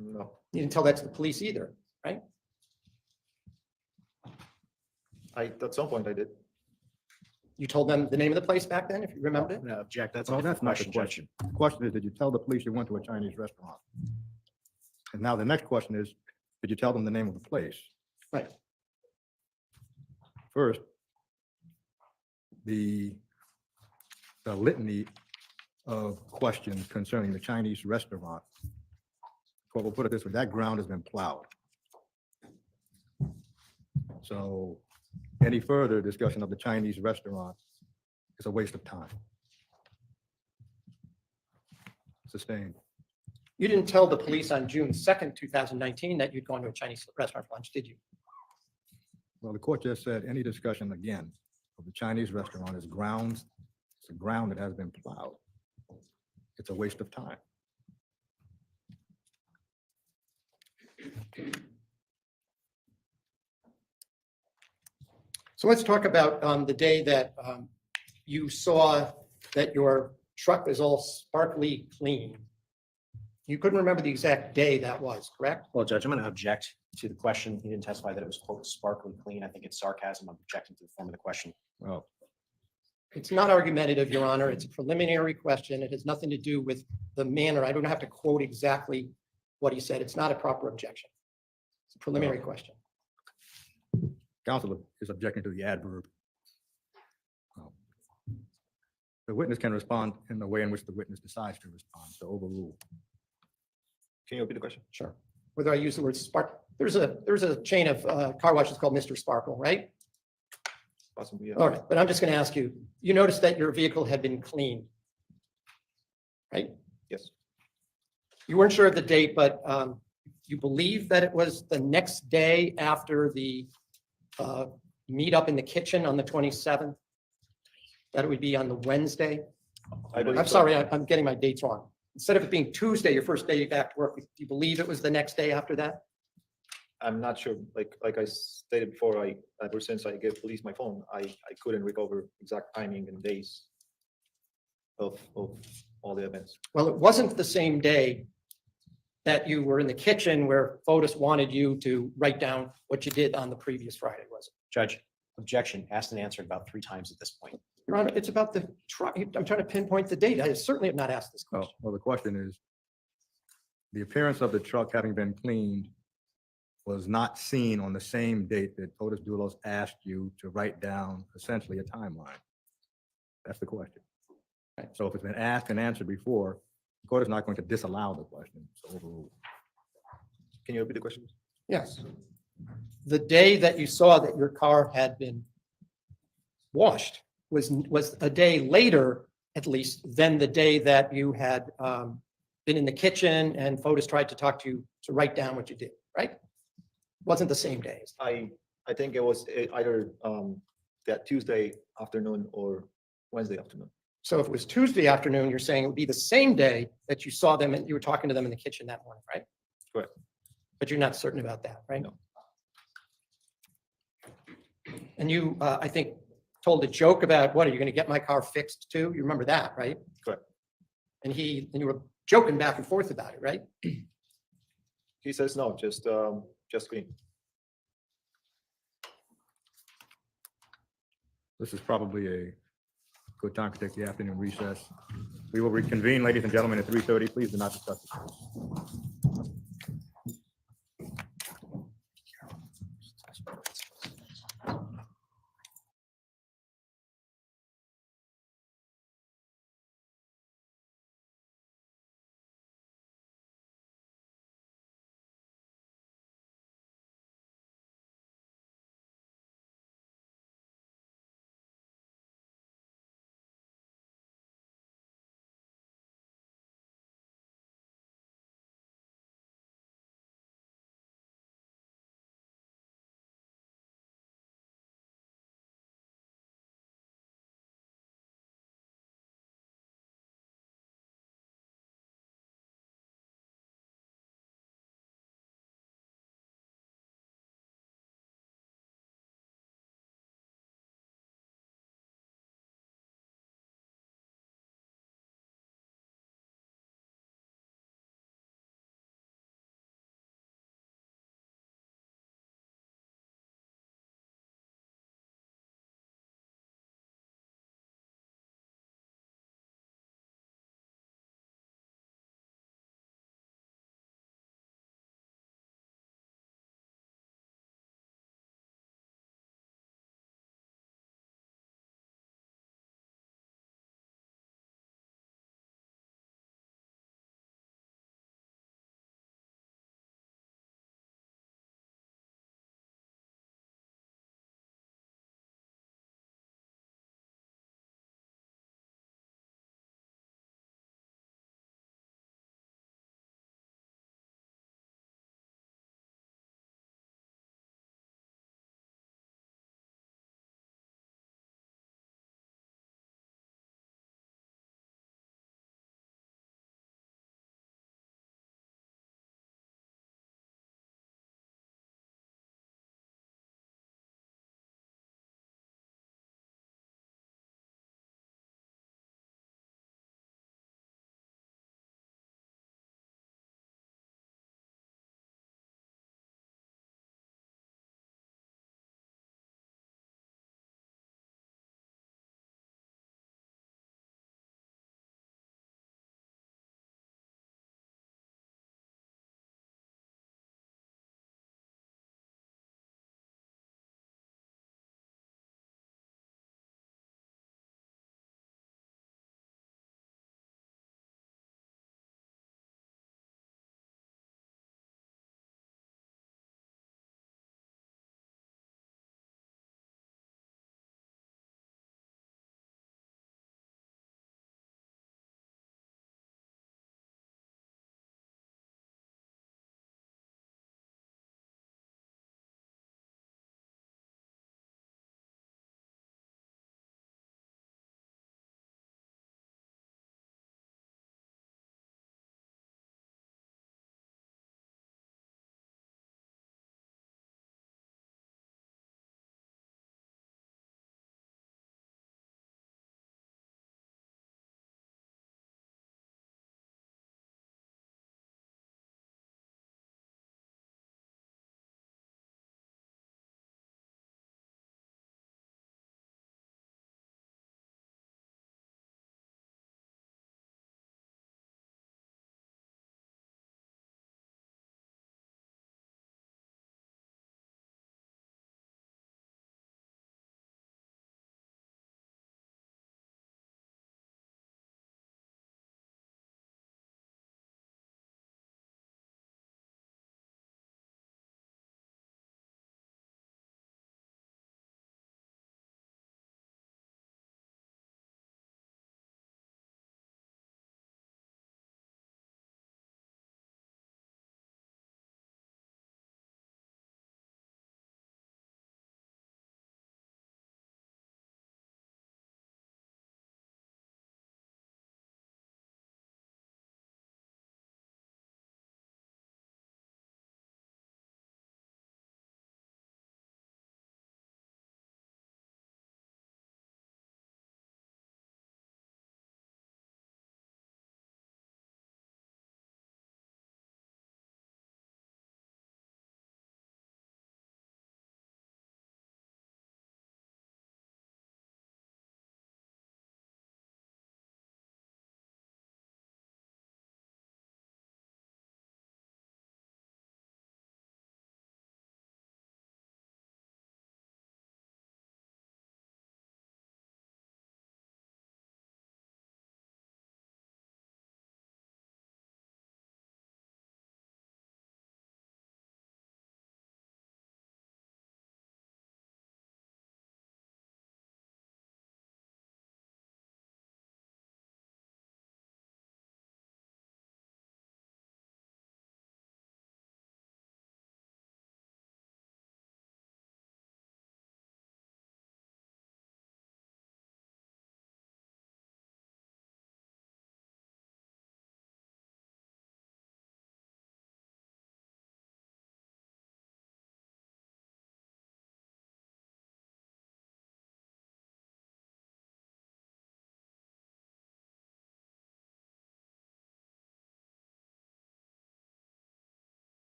No, You didn't tell that to the police either, right? at some point I did. You told them the name of the place back then, if you remember it? No, object, that's Well, not the that's not the question, question. Judge. The question is, did you tell the police you went to a Chinese restaurant? And now the next question is, did you tell them the name of the place? Right. First, the litany of questions concerning the Chinese restaurant. Well, we'll put it this way, that ground has been plowed. So any further discussion of the Chinese restaurant is a waste of time. Sustained. You didn't tell the police on June 2nd, 2019, that you'd gone to a Chinese restaurant for lunch, did you? Well, the court just said any discussion again of the Chinese restaurant is grounds, it's a ground that has been plowed. It's a waste of time. So let's talk about the day that you saw that your truck was all sparkly clean. You couldn't remember the exact day that was, correct? Well, Judge, I'm going to object to the question. He didn't testify that it was quote sparkly clean. I think it's sarcasm. I'm objecting to the form of the question. Well, It's not argumentative, Your Honor. It's a preliminary question. It has nothing to do with the manner. I don't have to quote exactly what he said. It's not a proper objection. It's a preliminary question. counsel is objecting to the adverb. The witness can respond in the way in which the witness decides to respond, to overrule. Can you repeat the question? Sure. Whether I use the word spark, there's a chain of car washes called Mr. Sparkle, right? Possibly, yeah. All right, but I'm just going to ask you, you noticed that your vehicle had been cleaned, right? Yes, You weren't sure of the date, but you believe that it was the next day after the meetup in the kitchen on the 27th? That it would be on the Wednesday? I believe I'm so. sorry, I'm getting my dates wrong. Instead of it being Tuesday, your first day back to work, do you believe it was the next day after that? I'm not sure, like I stated before, ever since I gave police my phone, I couldn't recover exact timing and days of all the events. Well, it wasn't the same day that you were in the kitchen where Fotis wanted you to write down what you did on the previous Friday, was it? Judge, objection, asked and answered about 3 times at this point. Your Honor, it's about the truck. I'm trying to pinpoint the date. I certainly have not asked this question. Well, the question is, the appearance of the truck having been cleaned was not seen on the same date that Fotis Dulos asked you to write down essentially a timeline. That's the question. Right. So if it's been asked and answered before, the court is not going to disallow the question, so overrule. Can you repeat the question? Yes. The day that you saw that your car had been washed was a day later, at least, than the day that you had been in the kitchen and Fotis tried to talk to you to write down what you did, right? Wasn't the same day. I think it was either that Tuesday afternoon or Wednesday afternoon. So if it was Tuesday afternoon, you're saying it would be the same day that you saw them and you were talking to them in the kitchen that morning, right? Correct. But you're not certain about that, right? No. And you, I think, told a joke about, what, are you going to get my car fixed too? You remember that, right? Correct. And you were joking back and forth about it, right? He says no, just clean. This is probably a good time to take the afternoon recess. We will reconvene, ladies and gentlemen, at 3:30. Please do not discuss this case.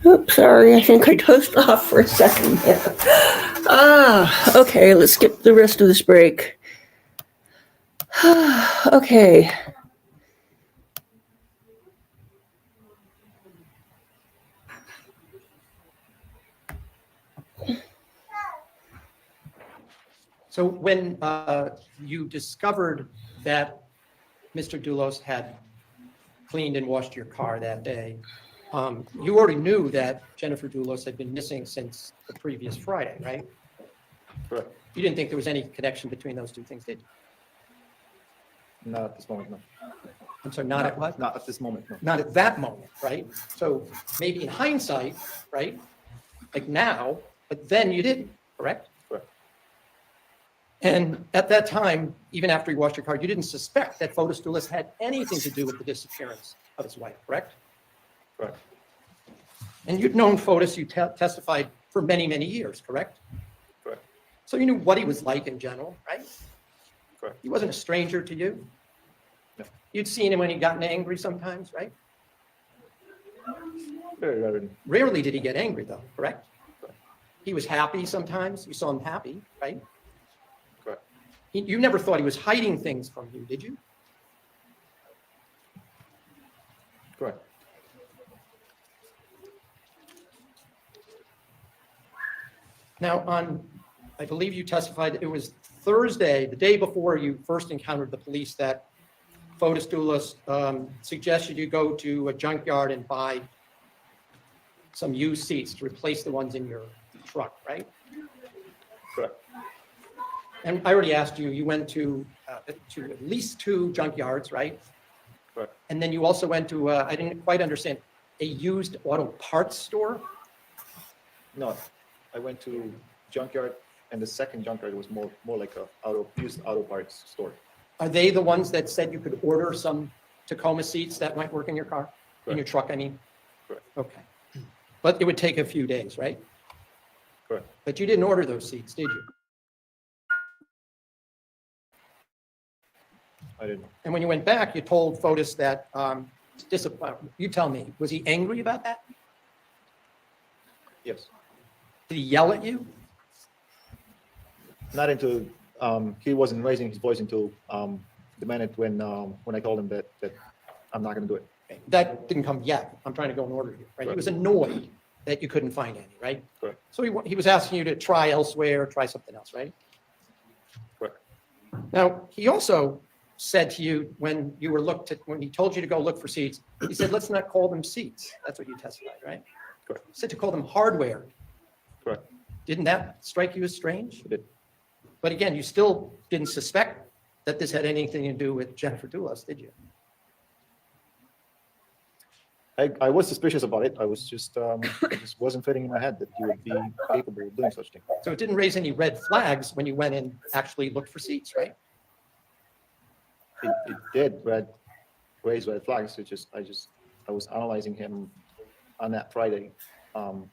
Oops, sorry, I think I dozed off for a second there. Okay, let's skip the rest of this break. Okay. So when you discovered that Mr. Dulos had cleaned and washed your car that day, you already knew that Jennifer Dulos had been missing since the previous Friday, right? Correct. You didn't think there was any connection between those two things, did you? Not at this moment, no. I'm sorry, not at what? Not at this moment, no. Not at that moment, right? So maybe in hindsight, right? Like now, but then you didn't, correct? Correct. And at that time, even after you washed your car, you didn't suspect that Fotis Dulos had anything to do with the disappearance of his wife, correct? Correct. And you'd known Fotis, you testified for many, many years, correct? Correct. So you knew what he was like in general, right? Correct. He wasn't a stranger to you? No. You'd seen him when he'd gotten angry sometimes, right? Very rarely. Rarely did he get angry though, correct? Correct. He was happy sometimes. You saw him happy, right? Correct. You never thought he was hiding things from you, did you? Correct. Now, I believe you testified that it was Thursday, the day before you first encountered the police, that Fotis Dulos suggested you go to a junkyard and buy some used seats to replace the ones in your truck, right? Correct. And I already asked you, you went to at least 2 junkyards, right? Correct. And then you also went to, I didn't quite understand, a used auto parts store? No, I went to junkyard, and the second junkyard was more like a used auto parts store. Are they the ones that said you could order some Tacoma seats that might work in your car? In your truck, I mean? Correct. Okay. But it would take a few days, right? Correct. But you didn't order those seats, did you? I didn't. And when you went back, you told Fotis that, you tell me, was he angry about that? Yes. Did he yell at you? Not until he wasn't raising his voice until the minute when I told him that I'm not going to do it. That didn't come yet. I'm trying to go in order here, right? He was annoyed that you couldn't find any, right? Correct. So he was asking you to try elsewhere, try something else, right? Correct. Now, he also said to you when he told you to go look for seats, he said, let's not call them seats. That's what you testified, right? Correct. He said to call them hardware. Correct. Didn't that strike you as strange? It did. But again, you still didn't suspect that this had anything to do with Jennifer Dulos, did you? I was suspicious about it. I was just, it just wasn't fitting in my head that he would be capable of doing such thing. So it didn't raise any red flags when you went and actually looked for seats, right? It did raise red flags. I was analyzing him on that Friday, and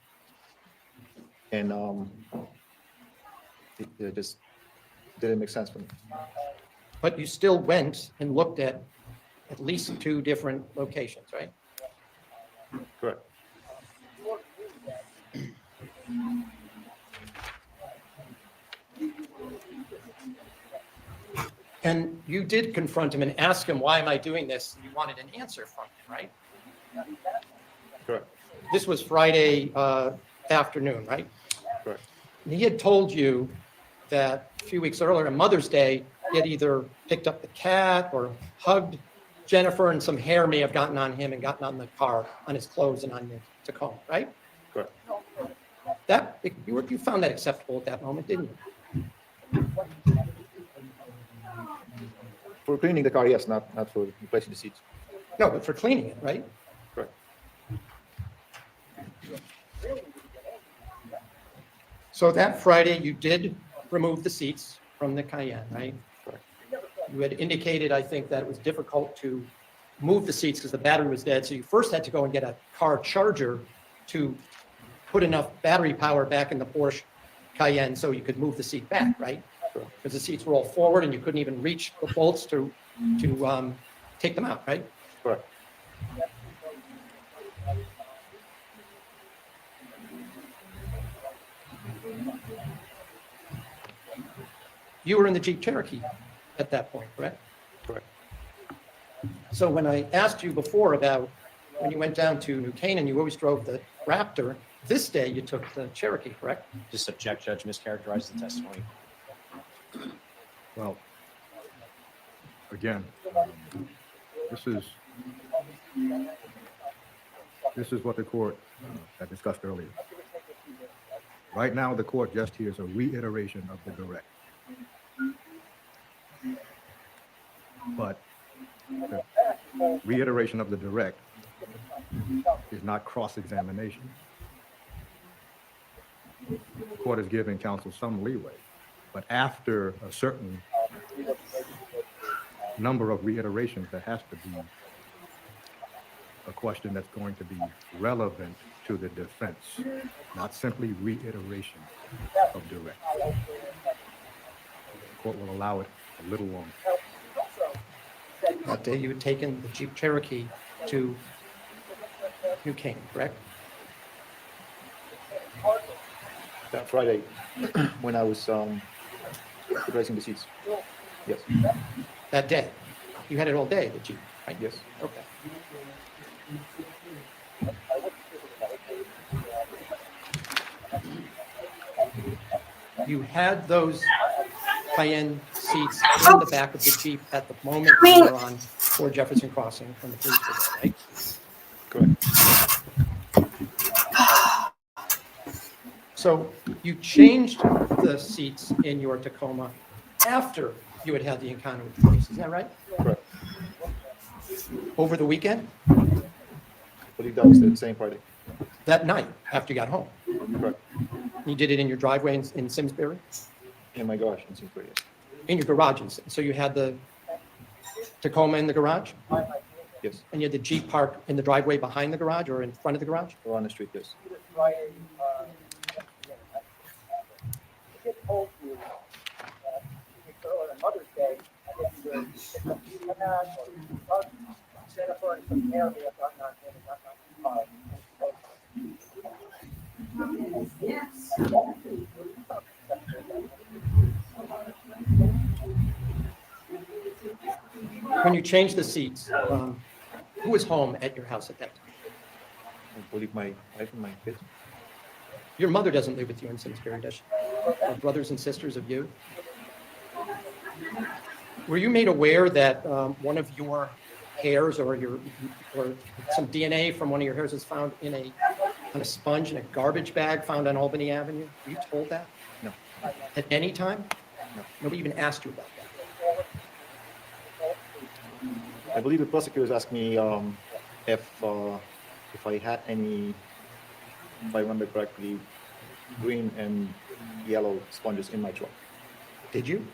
it just didn't make sense for me. But you still went and looked at least 2 different locations, right? Correct. And you did confront him and ask him, why am I doing this? You wanted an answer from him, right? Correct. This was Friday afternoon, right? Correct. And he had told you that a few weeks earlier on Mother's Day, he had either picked up the cat or hugged Jennifer, and some hair may have gotten on him and gotten on the car, on his clothes and on the Tacoma, right? Correct. You found that acceptable at that moment, didn't you? For cleaning the car, yes, not for replacing the seats. No, but for cleaning it, right? Correct. So that Friday, you did remove the seats from the Cayenne, right? Correct. You had indicated, I think, that it was difficult to move the seats because the battery was dead. So you first had to go and get a car charger to put enough battery power back in the Porsche Cayenne so you could move the seat back, right? Because the seats were all forward and you couldn't even reach the bolts to take them out, right? Correct. You were in the Jeep Cherokee at that point, correct? Correct. So when I asked you before about when you went down to New Canaan, you always drove the Raptor. This day you took the Cherokee, correct? Just object, Judge, mischaracterized the testimony. Well, again, this is what the court had discussed earlier. Right now, the court just hears a reiteration of the direct. But the reiteration of the direct is not cross-examination. The court is giving counsel some leeway, but after a certain number of reiterations, there has to be a question that's going to be relevant to the defense, not simply reiteration of direct. The court will allow it a little longer. That day you had taken the Jeep Cherokee to New Canaan, correct? That Friday, when I was raising the seats. Yes, That day. You had it all day, the Jeep, right? yes. Okay. You had those high-end seats in the back of the Jeep at the moment you were on Fort Jefferson Crossing from the police station, right? Correct. So you changed the seats in your Tacoma after you had had the encounter with the police, is that right? Correct. Over the weekend? I believe that was the same Friday. That night, after you got home? Correct. You did it in your driveway in Simsbury? In my garage in Simsbury, yes. In your garage, so you had the Tacoma in the garage? Yes, And you had the Jeep parked in the driveway behind the garage or in front of the garage? or on the street, yes. When you changed the seats, who was home at your house at that time? I believe my wife and my kids. Your mother doesn't live with you in Simsbury, does she? Or brothers and sisters of you? Were you made aware that one of your hairs or some DNA from one of your hairs was found on a sponge in a garbage bag found on Albany Avenue? Were you told that? No. At any time? No. Nobody even asked you about that? I believe the prosecutors asked me if I had any, if I remember correctly, green and yellow sponges in my truck. Did you?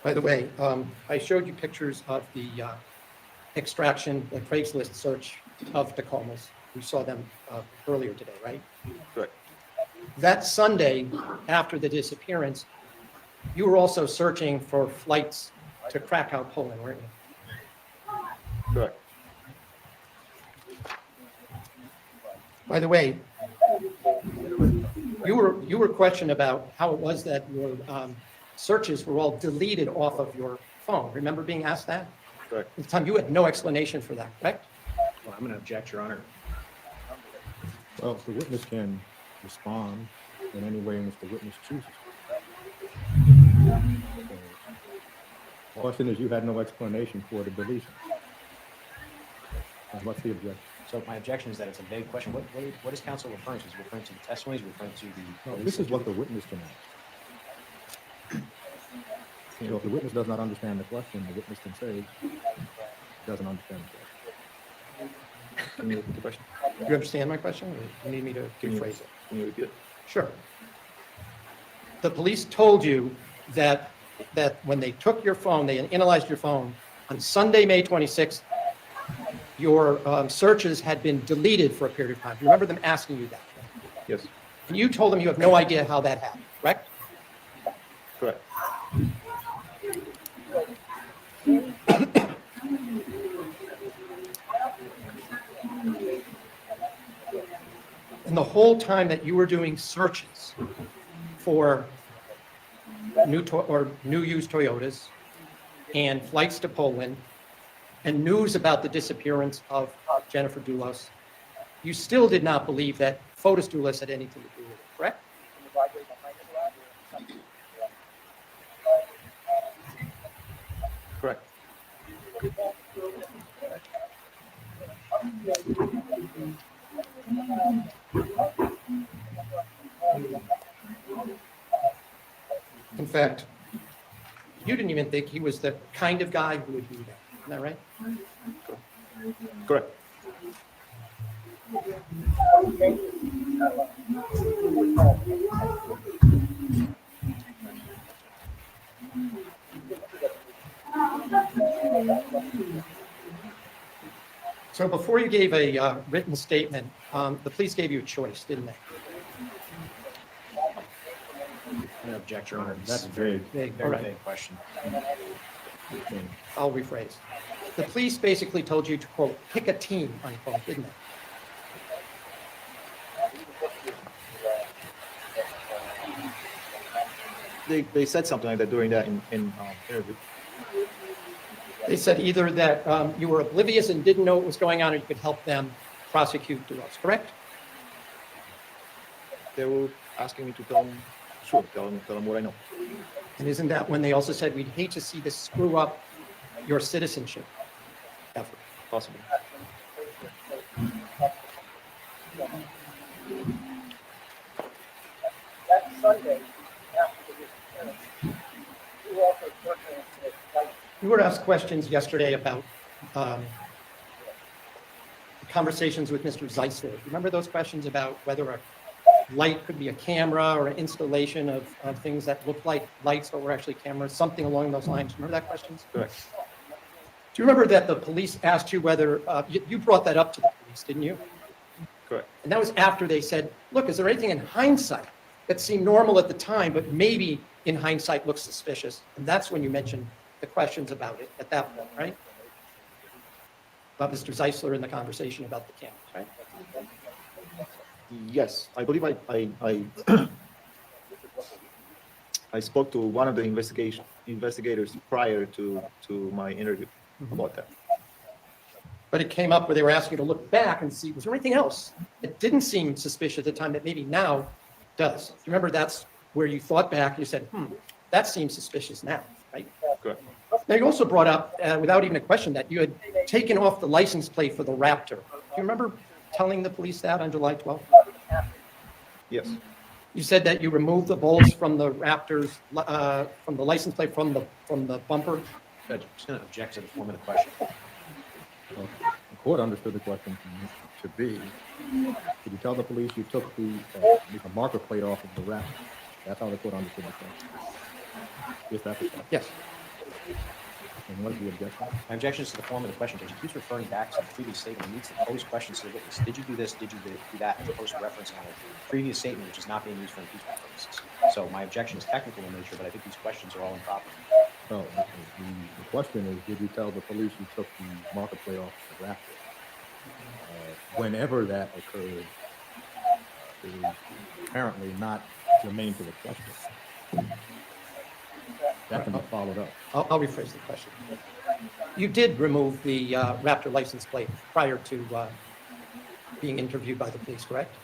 By the way, I showed you pictures of the extraction, the Craigslist search of Tacomas. We saw them earlier today, right? Correct. That Sunday, after the disappearance, you were also searching for flights to Krakow, Poland, weren't you? Correct. By the way, you were questioned about how it was that your searches were all deleted off of your phone. Remember being asked that? Correct. At the time, you had no explanation for that, correct? Well, I'm going to object, Your Honor. Well, the witness can respond in any way in which the witness chooses. The question is, you had no explanation for the deletion. And what's the objection? So my objection is that it's a vague question. What is counsel referring to? Is it referring to the testimony? Is it referring to the? No, this is what the witness can ask. So if the witness does not understand the question, the witness can say, doesn't understand the question. Can you repeat the question? Do you understand my question, or you need me to Can you- rephrase it? Can you repeat it? Sure. The police told you that when they took your phone, they analyzed your phone on Sunday, May 26th, your searches had been deleted for a period of time. Do you remember them asking you that? Yes. And you told them you have no idea how that happened, correct? And the whole time that you were doing searches for new used Toyotas and flights to Poland and news about the disappearance of Jennifer Dulos, you still did not believe that Fotis Dulos had anything to do with it, correct? Correct. In fact, you didn't even think he was the kind of guy who would do that. Isn't that right? Correct. So before you gave a written statement, the police gave you a choice, didn't they? I object, Your Honor. That's It's a very, vague. All very right. vague question. I'll rephrase. The police basically told you to, quote, pick a team, unquote, didn't they? They said something like that during that in interview. They said either that you were oblivious and didn't know what was going on, or you could help them prosecute Dulos, correct? They were asking me to tell them, sure, tell them what I know. And isn't that when they also said, we'd hate to see this screw up your citizenship effort? Possibly. You were asked questions yesterday about conversations with Mr. Zeisler. Remember those questions about whether a light could be a camera or an installation of things that look like lights but were actually cameras, something along those lines? Remember that questions? Correct. Do you remember that the police asked you whether, you brought that up to the police, didn't you? Correct. And that was after they said, look, is there anything in hindsight that seemed normal at the time, but maybe in hindsight looks suspicious? And that's when you mentioned the questions about it at that point, right? About Mr. Zeisler in the conversation about the cameras, right? Yes, I believe I spoke to one of the investigators prior to my interview about that. But it came up where they were asking you to look back and see, was there anything else that didn't seem suspicious at the time that maybe now does? Remember, that's where you thought back and you said, that seems suspicious now, right? Correct. Now, you also brought up, without even a question, that you had taken off the license plate for the Raptor. Do you remember telling the police that on July 12th? Yes. You said that you removed the bolts from the Raptor's, from the license plate, from the bumper. Judge, I'm just going to object to the form of the question. So the court understood the question to be, did you tell the police you took the marker plate off of the wrap? That's how the court understood the question. Yes, that's the question. Yes. And what is the objection? My objection is to the form of the question, Judge. He keeps referring back to the previous statement. He needs to pose questions to the witness. Did you do this? Did you do that? As opposed to referencing a previous statement, which is not being used for impeachment purposes. So my objection is technical in nature, but I think these questions are all improper. So the question is, did you tell the police you took the marker plate off the wrap? Whenever that occurred, is apparently not germane to the question. That can be followed up. I'll rephrase the question. You did remove the Raptor license plate prior to being interviewed by the police, correct?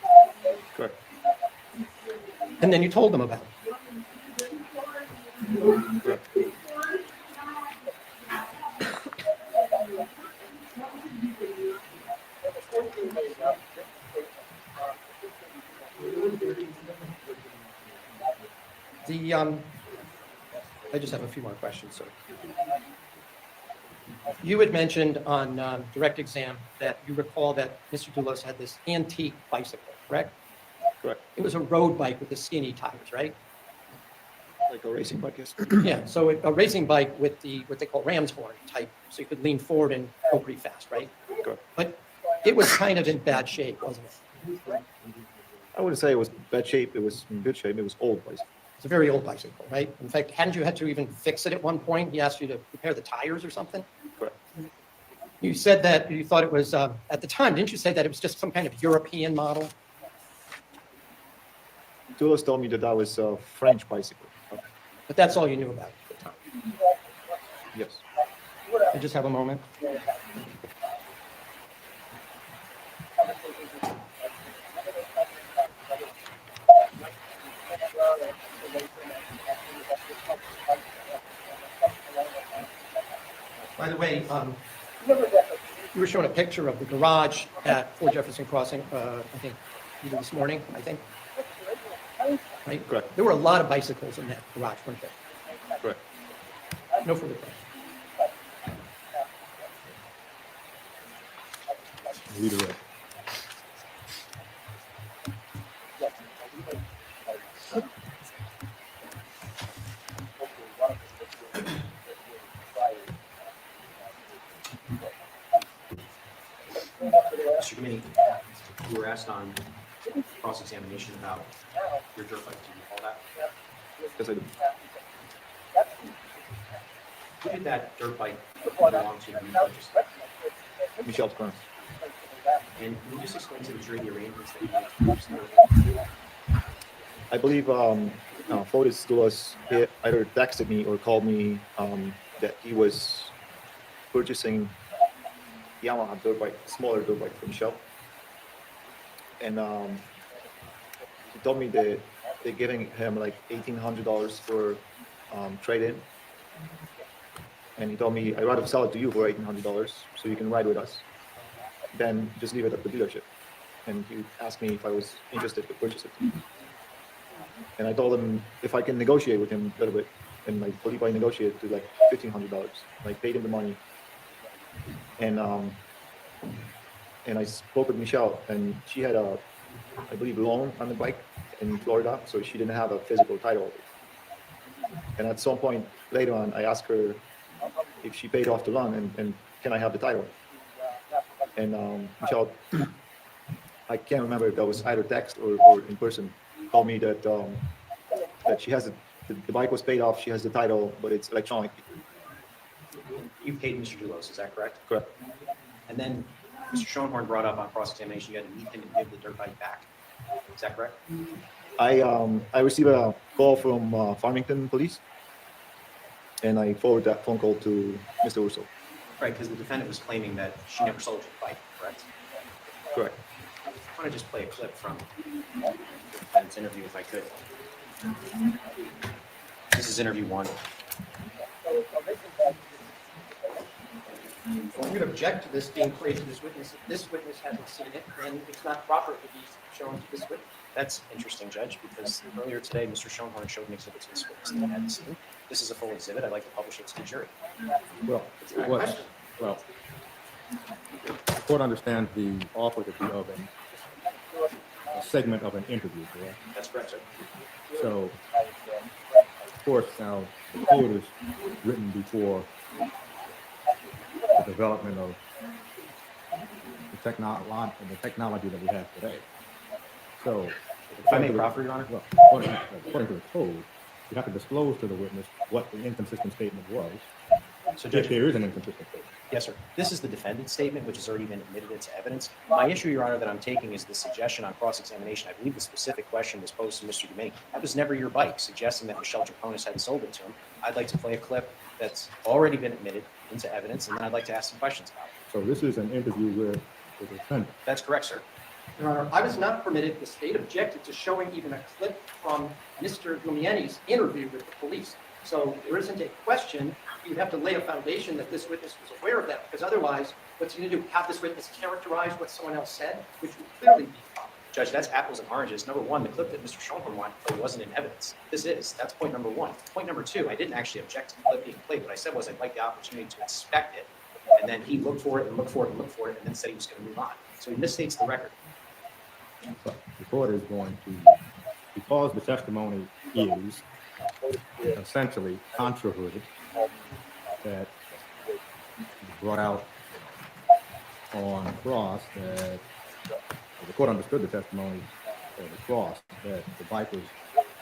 Correct. And then you told them about it. Correct. I just have a few more questions, sir. You had mentioned on direct exam that you recall that Mr. Dulos had this antique bicycle, correct? Correct. It was a road bike with the skinny tires, right? Like a racing bike, yes. Yeah, so a racing bike with what they call ram's horn type, so you could lean forward and go pretty fast, right? Correct. But it was kind of in bad shape, wasn't it? I wouldn't say it was bad shape. It was in good shape. It was old bicycle. It's a very old bicycle, right? In fact, hadn't you had to even fix it at one point? He asked you to repair the tires or something? Correct. You said that you thought it was, at the time, didn't you say that it was just some kind of European model? Dulos told me that that was a French bicycle. But that's all you knew about at the time. Yes. I just have a moment. By the way, you were showing a picture of the garage at 4 Jefferson Crossing, I think, either this morning, I think. Right? Correct. There were a lot of bicycles in that garage, weren't there? Correct. No further questions. Redirect. Mr. Committee, you were asked on cross-examination about your dirt bike. Do you recall that? Yes, I do. Who did that dirt bike belong to? Who purchased it? Michelle Troconis. And can you just explain to the jury the arrangements that you made to purchase the dirt bike? I believe Fotis Dulos either texted me or called me that he was purchasing Yamaha dirt bike, smaller dirt bike from Michelle. And he told me that they're giving him like $1,800 for trade-in. And he told me, I'd rather sell it to you for $1,800 so you can ride with us than just leave it at the dealership. And he asked me if I was interested to purchase it. And I told him if I can negotiate with him a little bit, and like what if I negotiate to like $1,500? Like paid him the money. And I spoke with Michelle, and she had a, I believe, loan on the bike in Florida, so she didn't have a physical title of it. And at some point later on, I asked her if she paid off the loan and can I have the title? And Michelle, I can't remember if that was either text or in person, told me that that she has the bike was paid off, she has the title, but it's electronic. You paid Mr. Dulos, is that correct? Correct. And then Mr. Schoenhorn brought up on cross-examination, you had to meet him and give the dirt bike back. Is that correct? I received a call from Farmington Police, and I forwarded that phone call to Mr. Urso. Right, because the defendant was claiming that she never sold you the bike, correct? Correct. I want to just play a clip from the defendant's interview if I could. This is interview 1. Well, you'd object to this being played to this witness. If this witness hasn't seen it, then it's not proper to be shown to this witness. That's interesting, Judge, because earlier today, Mr. Schoenhorn showed an exhibit to this witness that I hadn't seen. This is a full exhibit. I'd like to publish it to the jury. Well, the court understands the offer to be of a segment of an interview, correct? That's correct, sir. So, of course, now the code is written before the development of the technology that we have today. So, If I may proffer, Your Honor? well, according to the code, you have to disclose to the witness what the inconsistent statement was, So, if Judge, there is an inconsistent statement. yes, sir. This is the defendant's statement, which has already been admitted into evidence. My issue, Your Honor, that I'm taking is the suggestion on cross-examination. I believe the specific question was posed to Mr. Dumaine. That was never your bike, suggesting that Michelle Troconis hadn't sold it to him. I'd like to play a clip that's already been admitted into evidence, and then I'd like to ask some questions about it. So this is an interview with the defendant. That's correct, sir. Your Honor, I was not permitted, the state objected to showing even a clip from Mr. Gumieni's interview with the police. So there isn't a question. You'd have to lay a foundation that this witness was aware of that, because otherwise, what's he going to do? Have this witness characterize what someone else said, which would clearly be wrong. Judge, that's apples and oranges. Number one, the clip that Mr. Schoenhorn wanted to play wasn't in evidence. This is. That's point number one. Point number two, I didn't actually object to the clip being played. What I said was I'd like the opportunity to inspect it. And then he looked for it and looked for it and looked for it and then said he was going to move on. So he misstates the record. But the court is going to, because the testimony is essentially controverted, that brought out on cross that the court understood the testimony of the cross, that the bike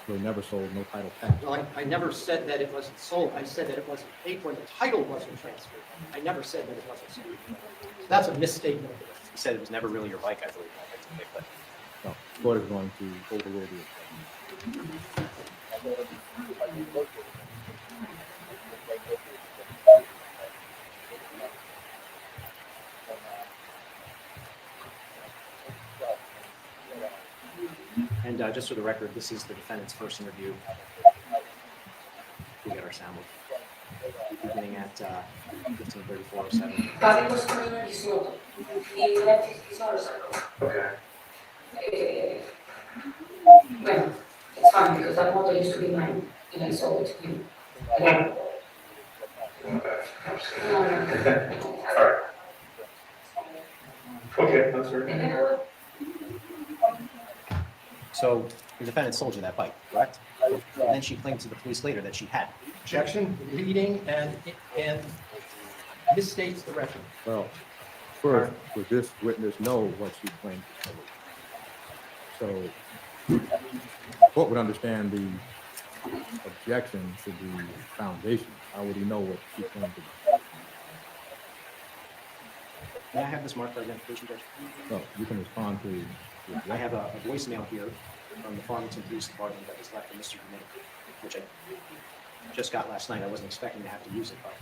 was never sold, no title passed. Well, I never said that it wasn't sold. I said that it wasn't paid for and the title wasn't transferred. I never said that it wasn't sold. So that's a misstatement. He said it was never really your bike, I believe. No, the court is going to overrule the objection. And just for the record, this is the defendant's first interview. We got our sound beginning at 15:34:07. Hablemos con ella y solo. Y Okay. Well, it's fine because I want it to be mine and I sold it to him. Okay. All right. Okay, that's fair. So the defendant sold you that bike, correct? And then she claimed to the police later that she had. Objection, reading, and misstates the record. Well, first, does this witness know what she claimed to say? So, the court would understand the objection to the foundation. How would he know what she claimed to be? May I have this marked for identification, Judge? So, you can respond to. I have a voicemail here from the Farmington Police Department that was left from Mr. Dominic, which I just got last night. I wasn't expecting to have to use it, but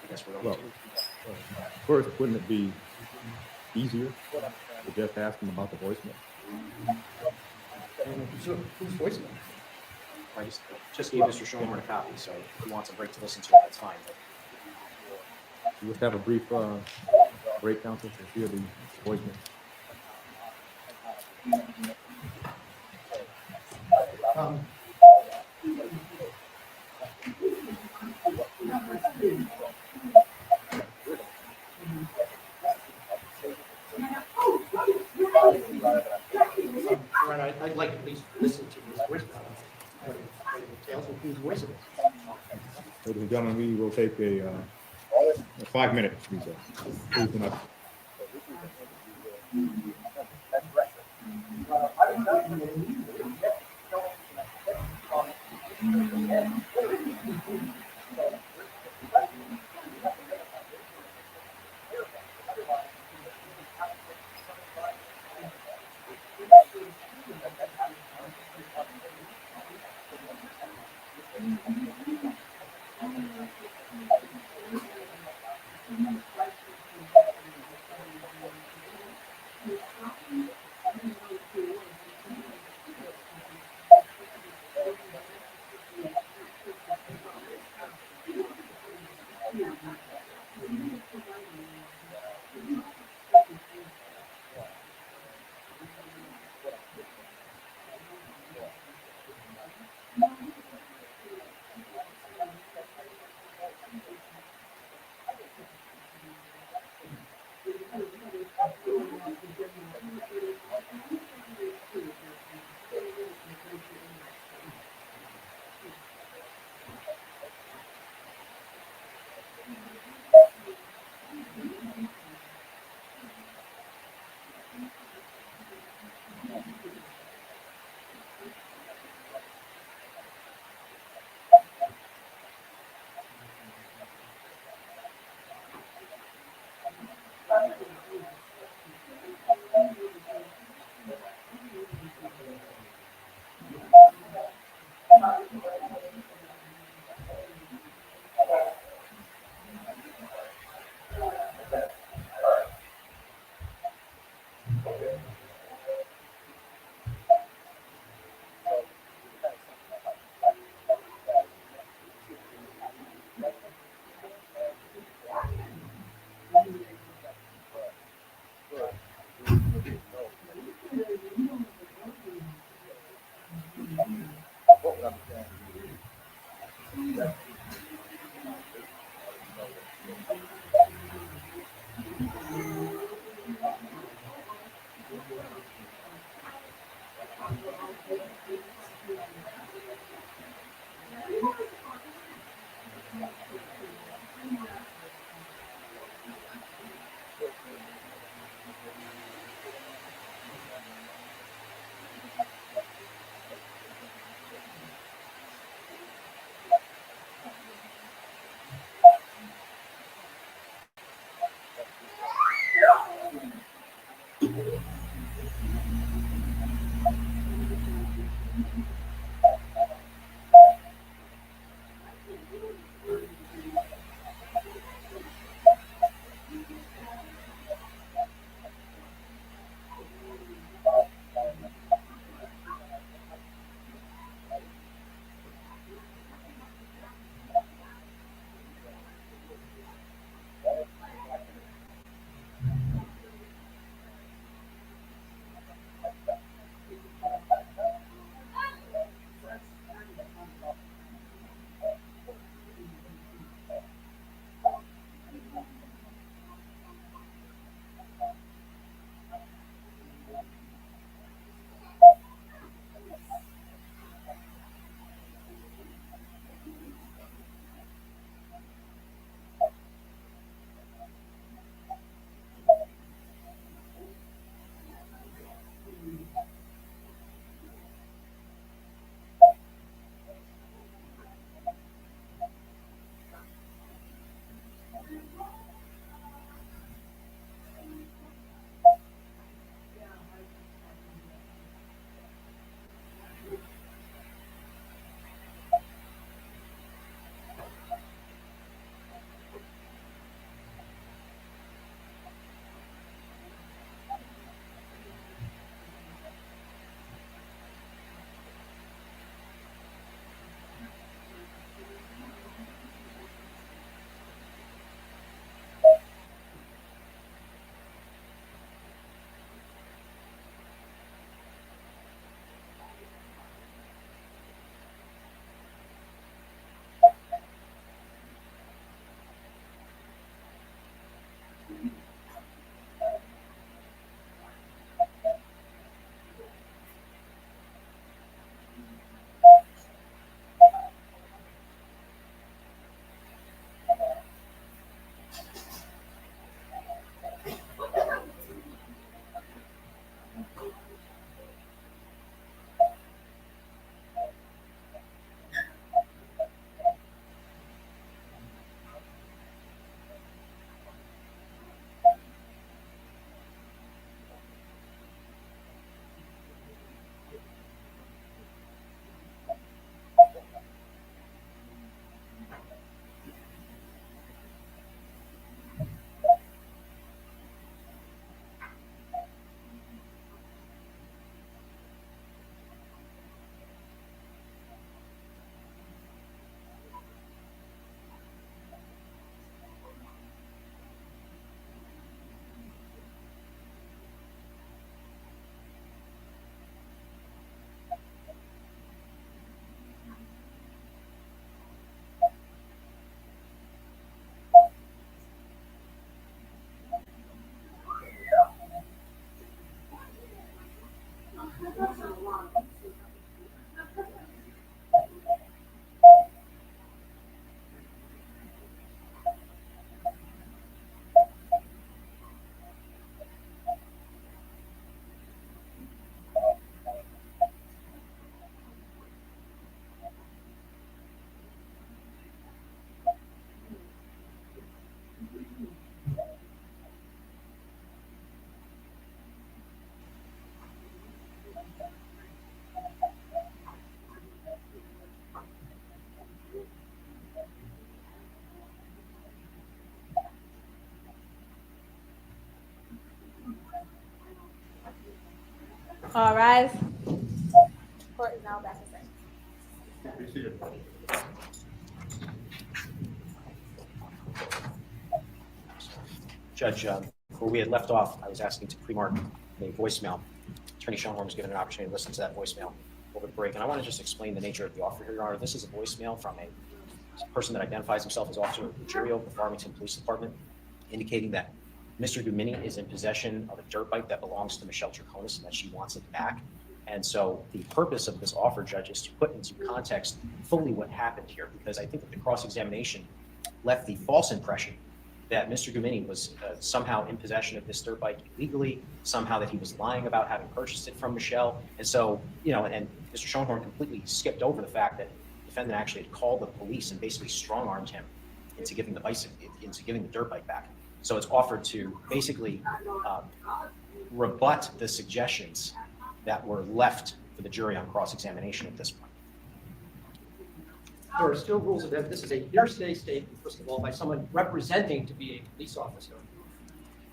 I guess we're going Well, to. first, wouldn't it be easier to just ask him about the voicemail? Whose voicemail? I just gave Mr. Schoenhorn a copy, so if he wants a break to listen to it, that's fine. But You just have a brief break, counsel, to hear the voicemail. I'd like to at least listen to his voicemail. Tales of whose voice it is. Ladies and gentlemen, we will take a 5-minute recess. Please do not. All rise. Court is now back in session. Judge, where we had left off, I was asking to pre-mark a voicemail. Attorney Schoenhorn was given an opportunity to listen to that voicemail over the break, and I want to just explain the nature of the offer here, Your Honor. This is a voicemail from a person that identifies himself as Officer Ruggiero of the Farmington Police Department, indicating that Mr. Dumini is in possession of a dirt bike that belongs to Michelle Troconis and that she wants it back. And so the purpose of this offer, Judge, is to put into context fully what happened here, because I think that the cross-examination left the false impression that Mr. Dumini was somehow in possession of this dirt bike illegally, somehow that he was lying about having purchased it from Michelle. And so, you know, and Mr. Schoenhorn completely skipped over the fact that the defendant actually had called the police and basically strong-armed him into giving the dirt bike back. So it's offered to basically rebut the suggestions that were left for the jury on cross-examination at this point. There are still rules of evidence. This is a hearsay statement, first of all, by someone representing to be a police officer.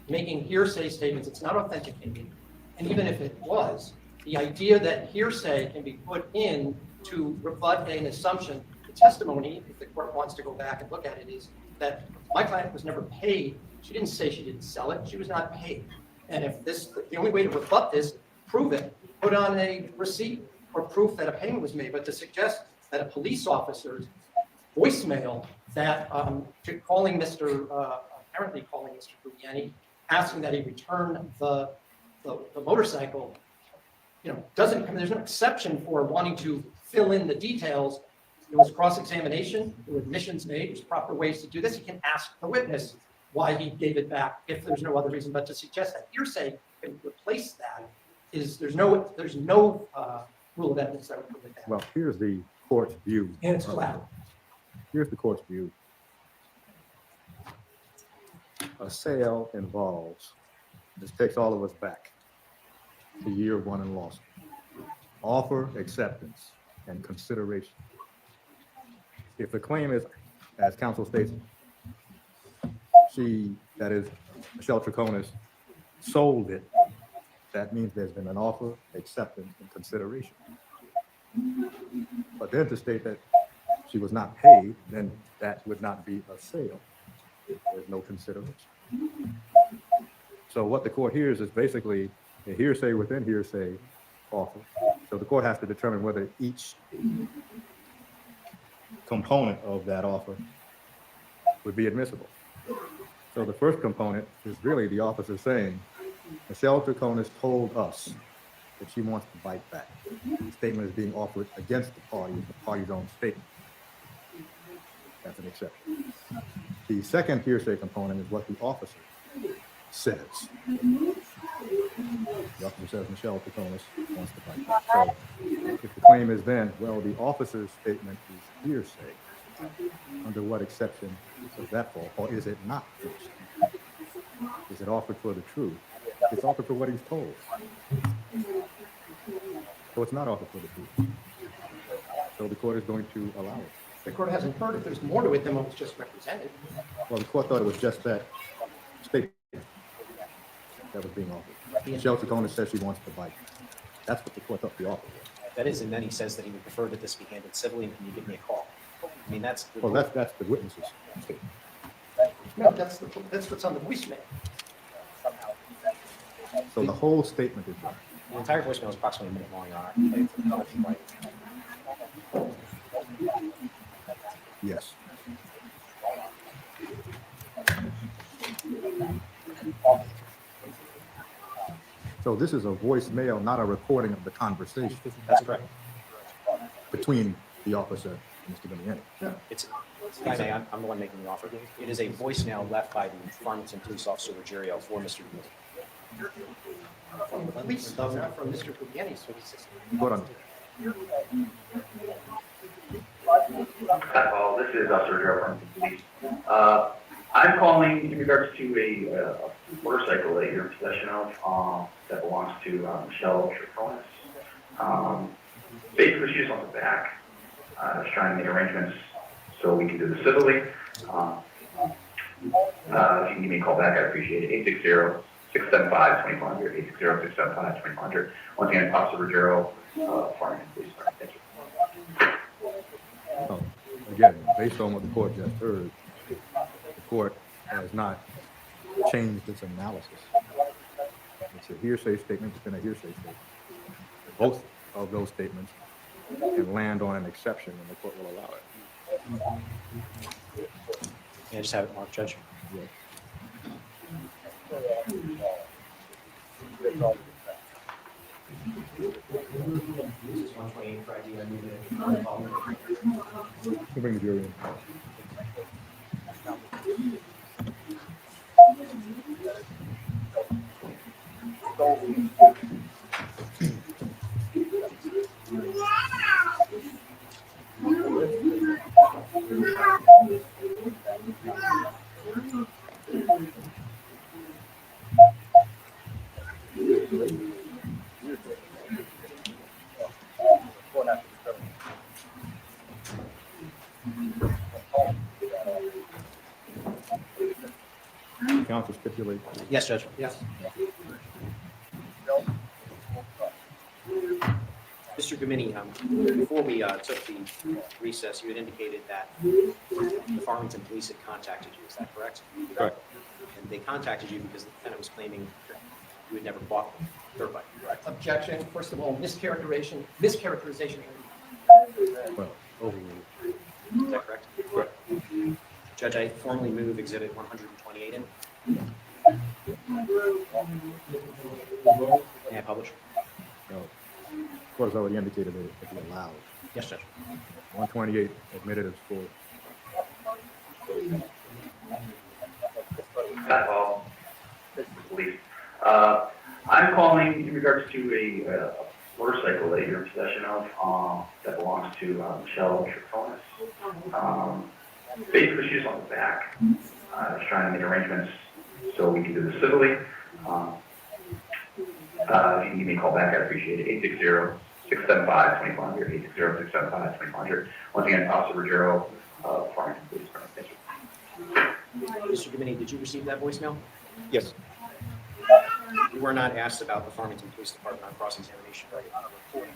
Making hearsay statements, it's not authenticating. And even if it was, the idea that hearsay can be put in to rebut an assumption, the testimony, if the court wants to go back and look at it, is that my client was never paid. She didn't say she didn't sell it. She was not paid. And if this, the only way to rebut this, prove it, put on a receipt or proof that a payment was made. But to suggest that a police officer's voicemail that calling Mr. Apparently calling Mr. Gugliani, asking that he return the motorcycle, you know, doesn't, I mean, there's no exception for wanting to fill in the details. There was cross-examination, there were admissions made, there's proper ways to do this. You can ask the witness why he gave it back if there's no other reason. But to suggest that hearsay can replace that is, there's no rule of evidence that would prevent that. Well, here's the court's view. And it's collateral. Here's the court's view. A sale involves, this takes all of us back to year one in law school. Offer, acceptance, and consideration. If the claim is, as counsel states, that is, Michelle Troconis, sold it, that means there's been an offer, acceptance, and consideration. But then to state that she was not paid, then that would not be a sale. There's no consideration. So what the court hears is basically a hearsay within hearsay offer. So the court has to determine whether each component of that offer would be admissible. So the first component is really the officer saying, Michelle Troconis told us that she wants the bike back. The statement is being offered against the party's own statement. That's an exception. The second hearsay component is what the officer says. The officer says Michelle Troconis wants the bike back. So if the claim is then, well, the officer's statement is hearsay, under what exception does that fall? Or is it not hearsay? Is it offered for the truth? It's offered for what he's told. So it's not offered for the truth. So the court is going to allow it. The court hasn't heard if there's more to it than what was just represented. Well, the court thought it was just that statement that was being offered. Michelle Troconis says she wants the bike. That's what the court thought the offer was. That is, and then he says that he would prefer that this be handled civilly, and can you give me a call? I mean, that's. Well, that's the witness's statement. No, that's what's on the voicemail. So the whole statement is wrong. The entire voicemail is approximately a minute long, Your Honor. I can play it for the court if you'd like. Yes. So this is a voicemail, not a recording of the conversation That's correct. between the officer and Mr. Gugliani. It's, I'm the one making the offer. It is a voicemail left by the Farmington police officer Ruggiero for Mr. Dumini. From the police, though, not from Mr. Gugliani, so he says. Hold on. This is Officer Joe from the police. I'm calling in regards to a motorcycle that you're in possession of that belongs to Michelle Troconis. Basically, she just wants it back. Just trying to make arrangements so we can do this civilly. If you can give me a call back, I'd appreciate it. 675-2400, 860-675-2400. Once again, Officer Ruggiero, Farmington Police Department. Thank you. Oh, again, based on what the court just heard, the court has not changed its analysis. It's a hearsay statement within a hearsay statement. Both of those statements can land on an exception, and the court will allow it. Yeah, just have it marked, Judge. Yes. We'll bring the jury in. Counsel stipulate. Yes, Judge. Yes. Mr. Gomini, before we took the recess, you had indicated that the Farmington Police had contacted you. Is that correct? Correct. And they contacted you because the defendant was claiming you had never bought dirt bike, correct? Objection. First of all, mischaracterization. Well, overruled. Is that correct? Correct. Judge, I formally move Exhibit 128 in. May I publish? No. The court has already indicated that it be allowed. Yes, Judge. 128 admitted as full. That's all. This is the police. I'm calling in regards to a motorcycle that you're in possession of that belongs to Michelle Troconis. Basically, she's on the back. I was trying to make arrangements so we can do this civilly. If you can give me a call back, I'd appreciate it. 860-675-2400, 860-675-2400. Once again, Officer Ruggiero, Farmington Police Department. Thank you. Mr. Gomini, did you receive that voicemail? Yes. You were not asked about the Farmington Police Department on cross-examination, right?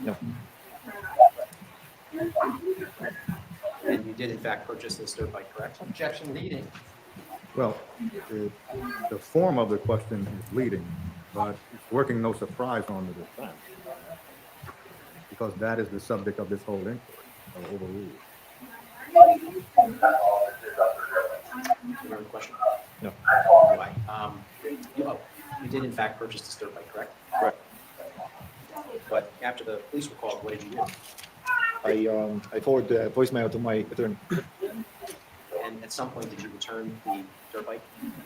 No. And you did in fact purchase this dirt bike, correct? Objection leading. Well, the form of the question is leading, but it's working no surprise on the defense, because that is the subject of this whole inquiry, overruled. Remember the question? No. Why? You did in fact purchase this dirt bike, correct? Correct. But after the police were called, what did you do? I forwarded the voicemail to my attorney. And at some point, did you return the dirt bike?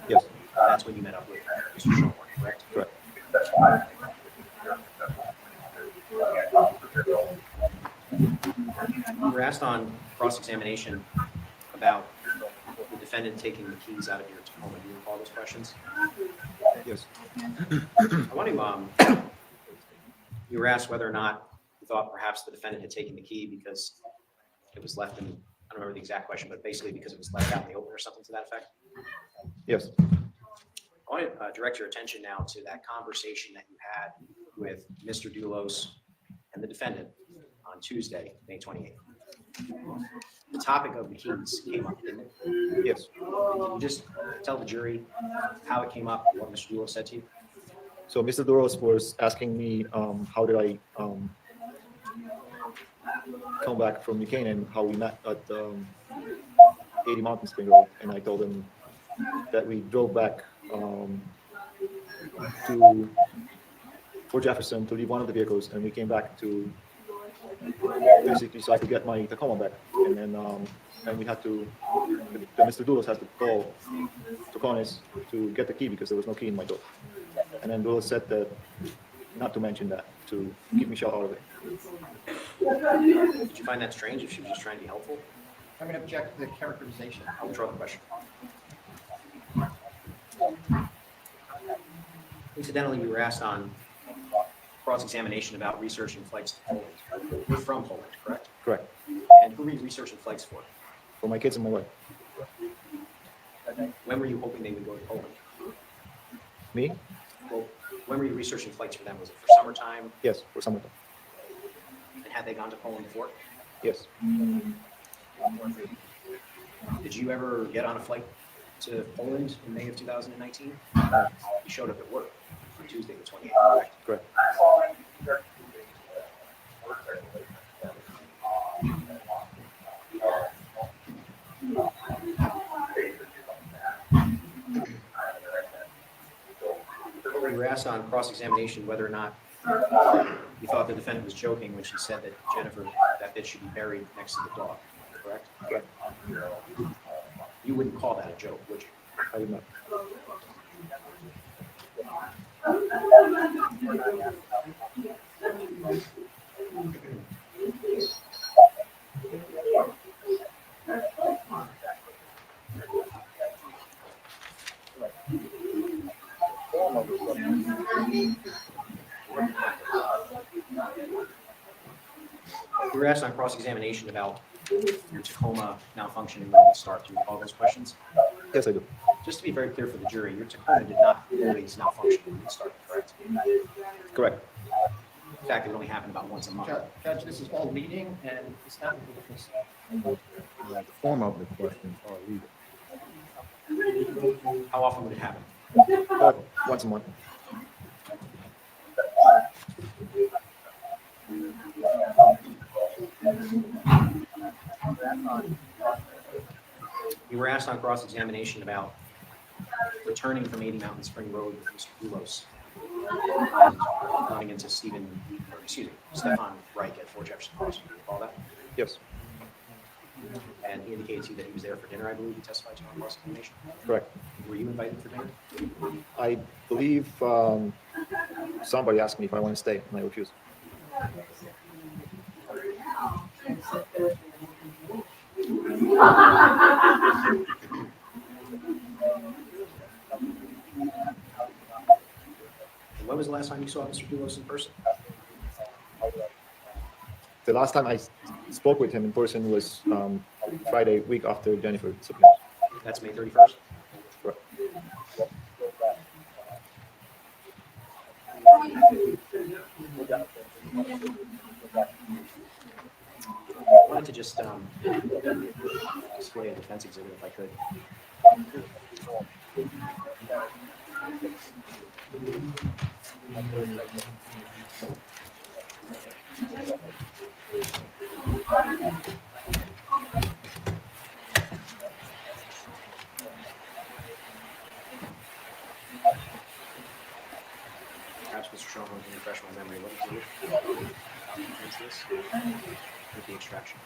Yes. That's when you met up with Mr. Shulman, correct? Correct. You were asked on cross-examination about the defendant taking the keys out of your Tacoma. Do you recall those questions? Yes. I want to, you were asked whether or not you thought perhaps the defendant had taken the key because it was left in, I don't remember the exact question, but basically because it was left out in the open or something to that effect. Yes. I want to direct your attention now to that conversation that you had with Mr. Dulos and the defendant on Tuesday, May 28th. The topic of the keys came up, didn't it? Yes. Can you just tell the jury how it came up, what Mr. Dulos said to you? So Mr. Dulos was asking me how did I come back from New Canaan and how we met at 80 Mountain Spring Road, and I told him that we drove back to Fort Jefferson to leave one of the vehicles, and we came back to basically so I could get my Tacoma back, and then and we had to, Mr. Dulos had to call Troconis to get the key because there was no key in my door, and then Dulos said that not to mention that, to keep Michelle out of it. Did you find that strange if she was just trying to be helpful? I'm going to object to the characterization. I'll withdraw the question. Incidentally, you were asked on cross-examination about researching flights to Poland. You're from Poland, correct? Correct. And who were you researching flights for? For my kids and my wife. When were you hoping they would go to Poland? Me? Well, when were you researching flights for them? Was it for summertime? Yes, for summertime. And had they gone to Poland before? Yes. Did you ever get on a flight to Poland in May of 2019? You showed up at work on Tuesday, the 28th, correct? Correct. You were asked on cross-examination whether or not you thought the defendant was joking when she said that Jennifer, that bitch should be buried next to the dog, correct? Correct. You wouldn't call that a joke, would you? I did not. You were asked on cross-examination about your Tacoma malfunctioning when it started. Do you recall those questions? Yes, I do. Just to be very clear for the jury, your Tacoma did not always malfunction when it started, correct? Correct. In fact, it only happened about once a month. Judge, this is all leading, and it's not ridiculous. The form of the questions are legal. How often would it happen? About once a month. You were asked on cross-examination about returning from 80 Mountain Spring Road with Mr. Dulos, running into Stefan Reich at Fort Jefferson Crossing. Do you recall that? Yes. And he indicated to you that he was there for dinner, I believe, he testified to on cross-examination. Correct. Were you invited for dinner? I believe somebody asked me if I want to stay, and I refused. And when was the last time you saw Mr. Dulos in person? The last time I spoke with him in person was Friday, week after Jennifer disappeared. That's May 31st? Correct. I wanted to just display a defense exhibit if I could. Perhaps Mr. Sean can refresh my memory. What did you do? What's this? With the extraction.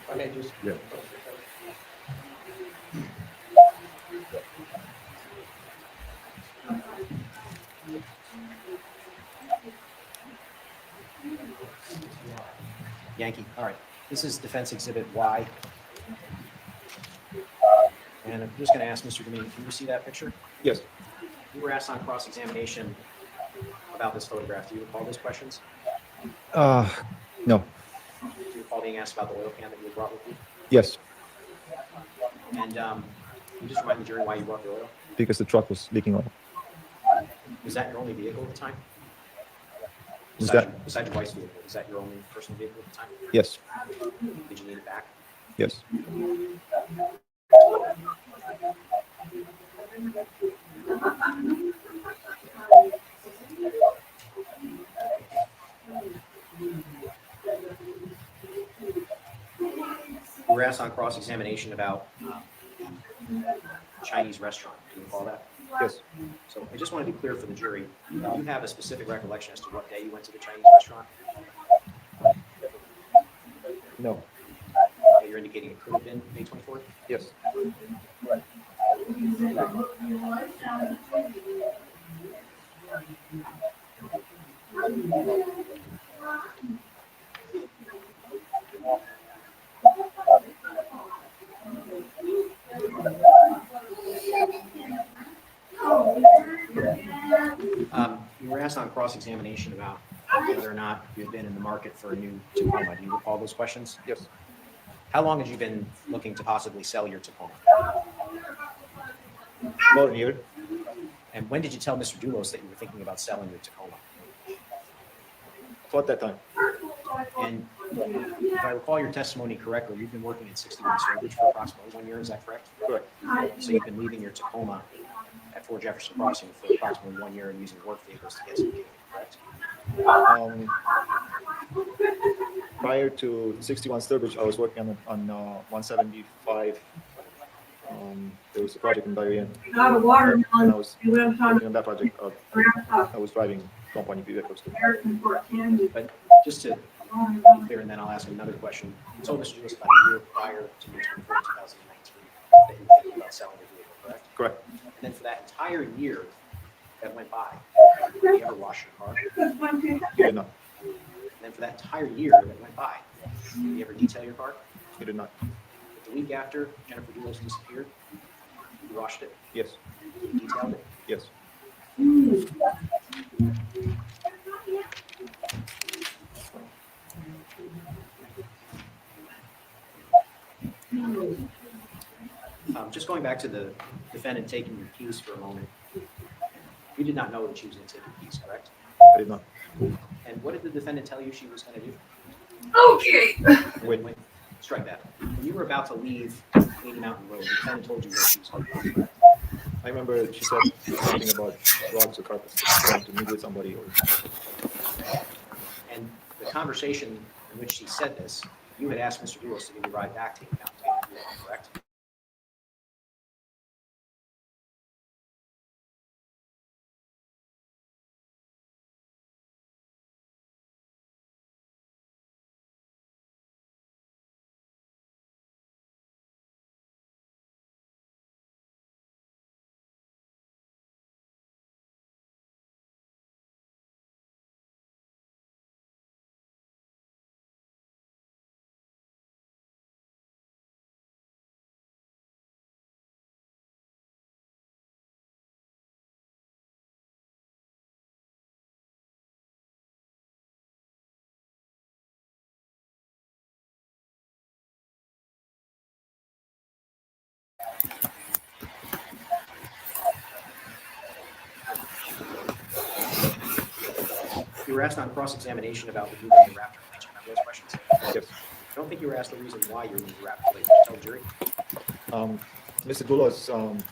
I may just. Yeah. Yankee. All right. This is defense exhibit Y. And I'm just going to ask Mr. Dominic, can you see that picture? Yes. You were asked on cross-examination about this photograph. Do you recall those questions? No. Do you recall being asked about the oil can that you had brought with you? Yes, And can you just remind the jury why you brought the oil? because the truck was leaking oil. Was that your only vehicle at the time? Was Besides your wife's vehicle, was that your only personal vehicle at the time? Yes. Did you need it back? Yes. You were asked on cross-examination about Chinese restaurant. Do you recall that? Yes. So I just want to be clear for the jury. Do you have a specific recollection as to what day you went to the Chinese restaurant? No. Okay, you're indicating it could have been May 24th? Yes. You were asked on cross-examination about whether or not you had been in the market for a new Tacoma. Do you recall those questions? Yes. How long had you been looking to possibly sell your Tacoma? About a year. And when did you tell Mr. Dulos that you were thinking about selling your Tacoma? About that time. And if I recall your testimony correctly, you've been working at 61 Sturbridge for approximately 1 year, is that correct? Correct. So you've been leaving your Tacoma at 4 Jefferson Crossing for approximately 1 year and using work vehicles to get some vehicle, correct? Prior to 61 Sturbridge, I was working on 175. There was a project in Darien. And I was working on that project. I was driving company vehicles too. But just to be clear, and then I'll ask another question. You told Mr. Dulos about a year prior to May 24, 2019 that you were thinking about selling your vehicle, correct? Correct. And then for that entire year that went by, did you ever wash your car? He did not. And then for that entire year that went by, did you ever detail your car? He did not. But the week after Jennifer Dulos disappeared, you washed it, Yes. you detailed it. Yes. Just going back to the defendant taking your keys for a moment, you did not know that she was going to take your keys, correct? I did not. And what did the defendant tell you she was going to do? Wait. Strike that. When you were about to leave 80 Mountain Road, the defendant told you where she was going, correct? I remember she said something about drugs or carpets, trying to meet with somebody. Or And the conversation in which she said this, you had asked Mr. Dulos to give you a ride back to 80 Mountain Road, correct? You were asked on cross-examination about removing the Raptor plate. You remember those questions? yes. I don't think you were asked the reason why you removed the Raptor plate. Did you tell the jury? Mr. Dulos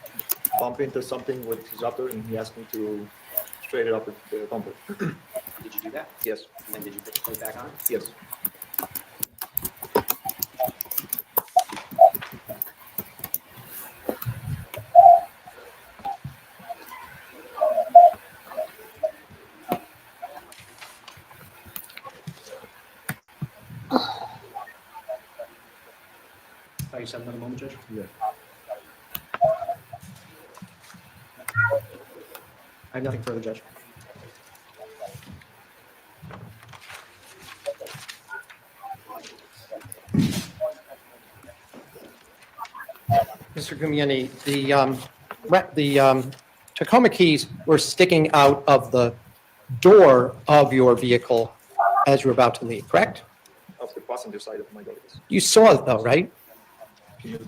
bumped into something with his Raptor, and he asked me to straight it up with the bumper. Did you do that? Yes. And then did you put the plate back on? Yes. Oh, you said another moment, Judge? Yes. I have nothing further, Judge. Mr. Gumieni, the Tacoma keys were sticking out of the door of your vehicle as you were about to leave, correct? Of the passenger side of my door. Yes. You saw it though, right?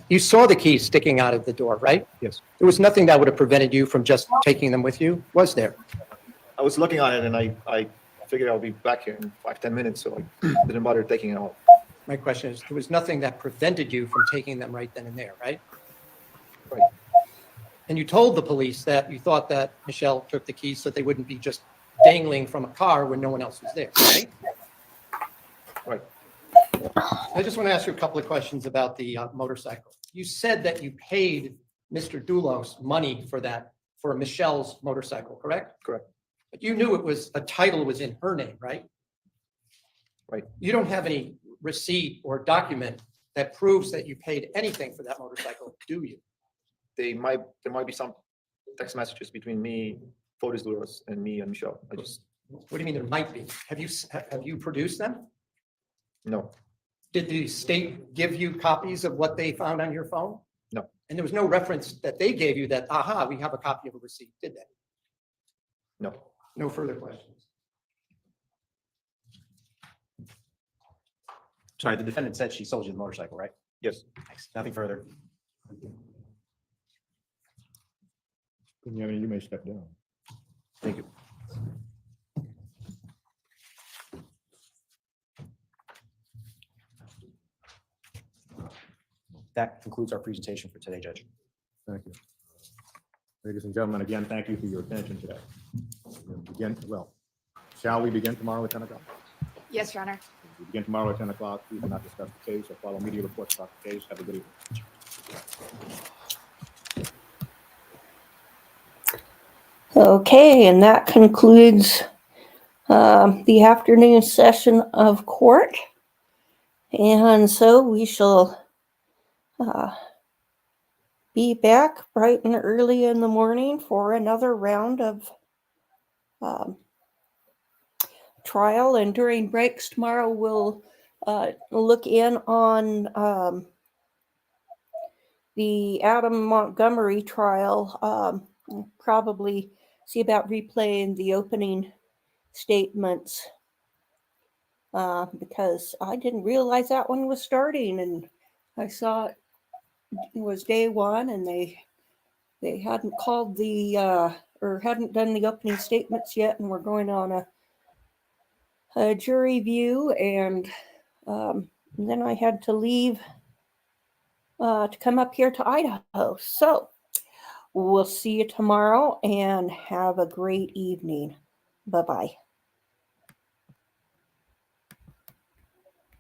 You saw the keys sticking out of the door, right? Yes. There was nothing that would have prevented you from just taking them with you, was there? I was looking at it, and I figured I'll be back here in 5-10 minutes, so I didn't bother taking it out. My question is, there was nothing that prevented you from taking them right then and there, right? Right. And you told the police that you thought that Michelle took the keys so they wouldn't be just dangling from a car when no one else was there, right? Right. I just want to ask you a couple of questions about the motorcycle. You said that you paid Mr. Dulos money for that, for Michelle's motorcycle, correct? Correct. But you knew it was, a title was in her name, right? Right. You don't have any receipt or document that proves that you paid anything for that motorcycle, do you? There might be some text messages between me, Fotis Dulos, and me and Michelle. I just, What do you mean there might be? Have you produced them? no, Did the state give you copies of what they found on your phone? No. And there was no reference that they gave you that, aha, we have a copy of a receipt, did they? no. No further questions. Sorry, the defendant said she sold you the motorcycle, right? Yes. Thanks. Nothing further. You may step down. Thank you. That concludes our presentation for today, Judge. Thank you. Ladies and gentlemen, again, thank you for your attention today. Shall we begin tomorrow at 10 o'clock? Yes, Your Honor. We begin tomorrow at 10 o'clock. We will not discuss the case or follow media reports about the case. Have a good evening. Okay, and that concludes the afternoon session of court. And so we shall be back bright and early in the morning for another round of trial. And during breaks tomorrow, we'll look in on the Adam Montgomery trial. Probably see about replaying the opening statements because I didn't realize that one was starting, and I saw it was day one, and they hadn't called the or hadn't done the opening statements yet, and we're going on a jury view, and then I had to leave to come up here to Idaho. So we'll see you tomorrow, and have a great evening. Bye-bye.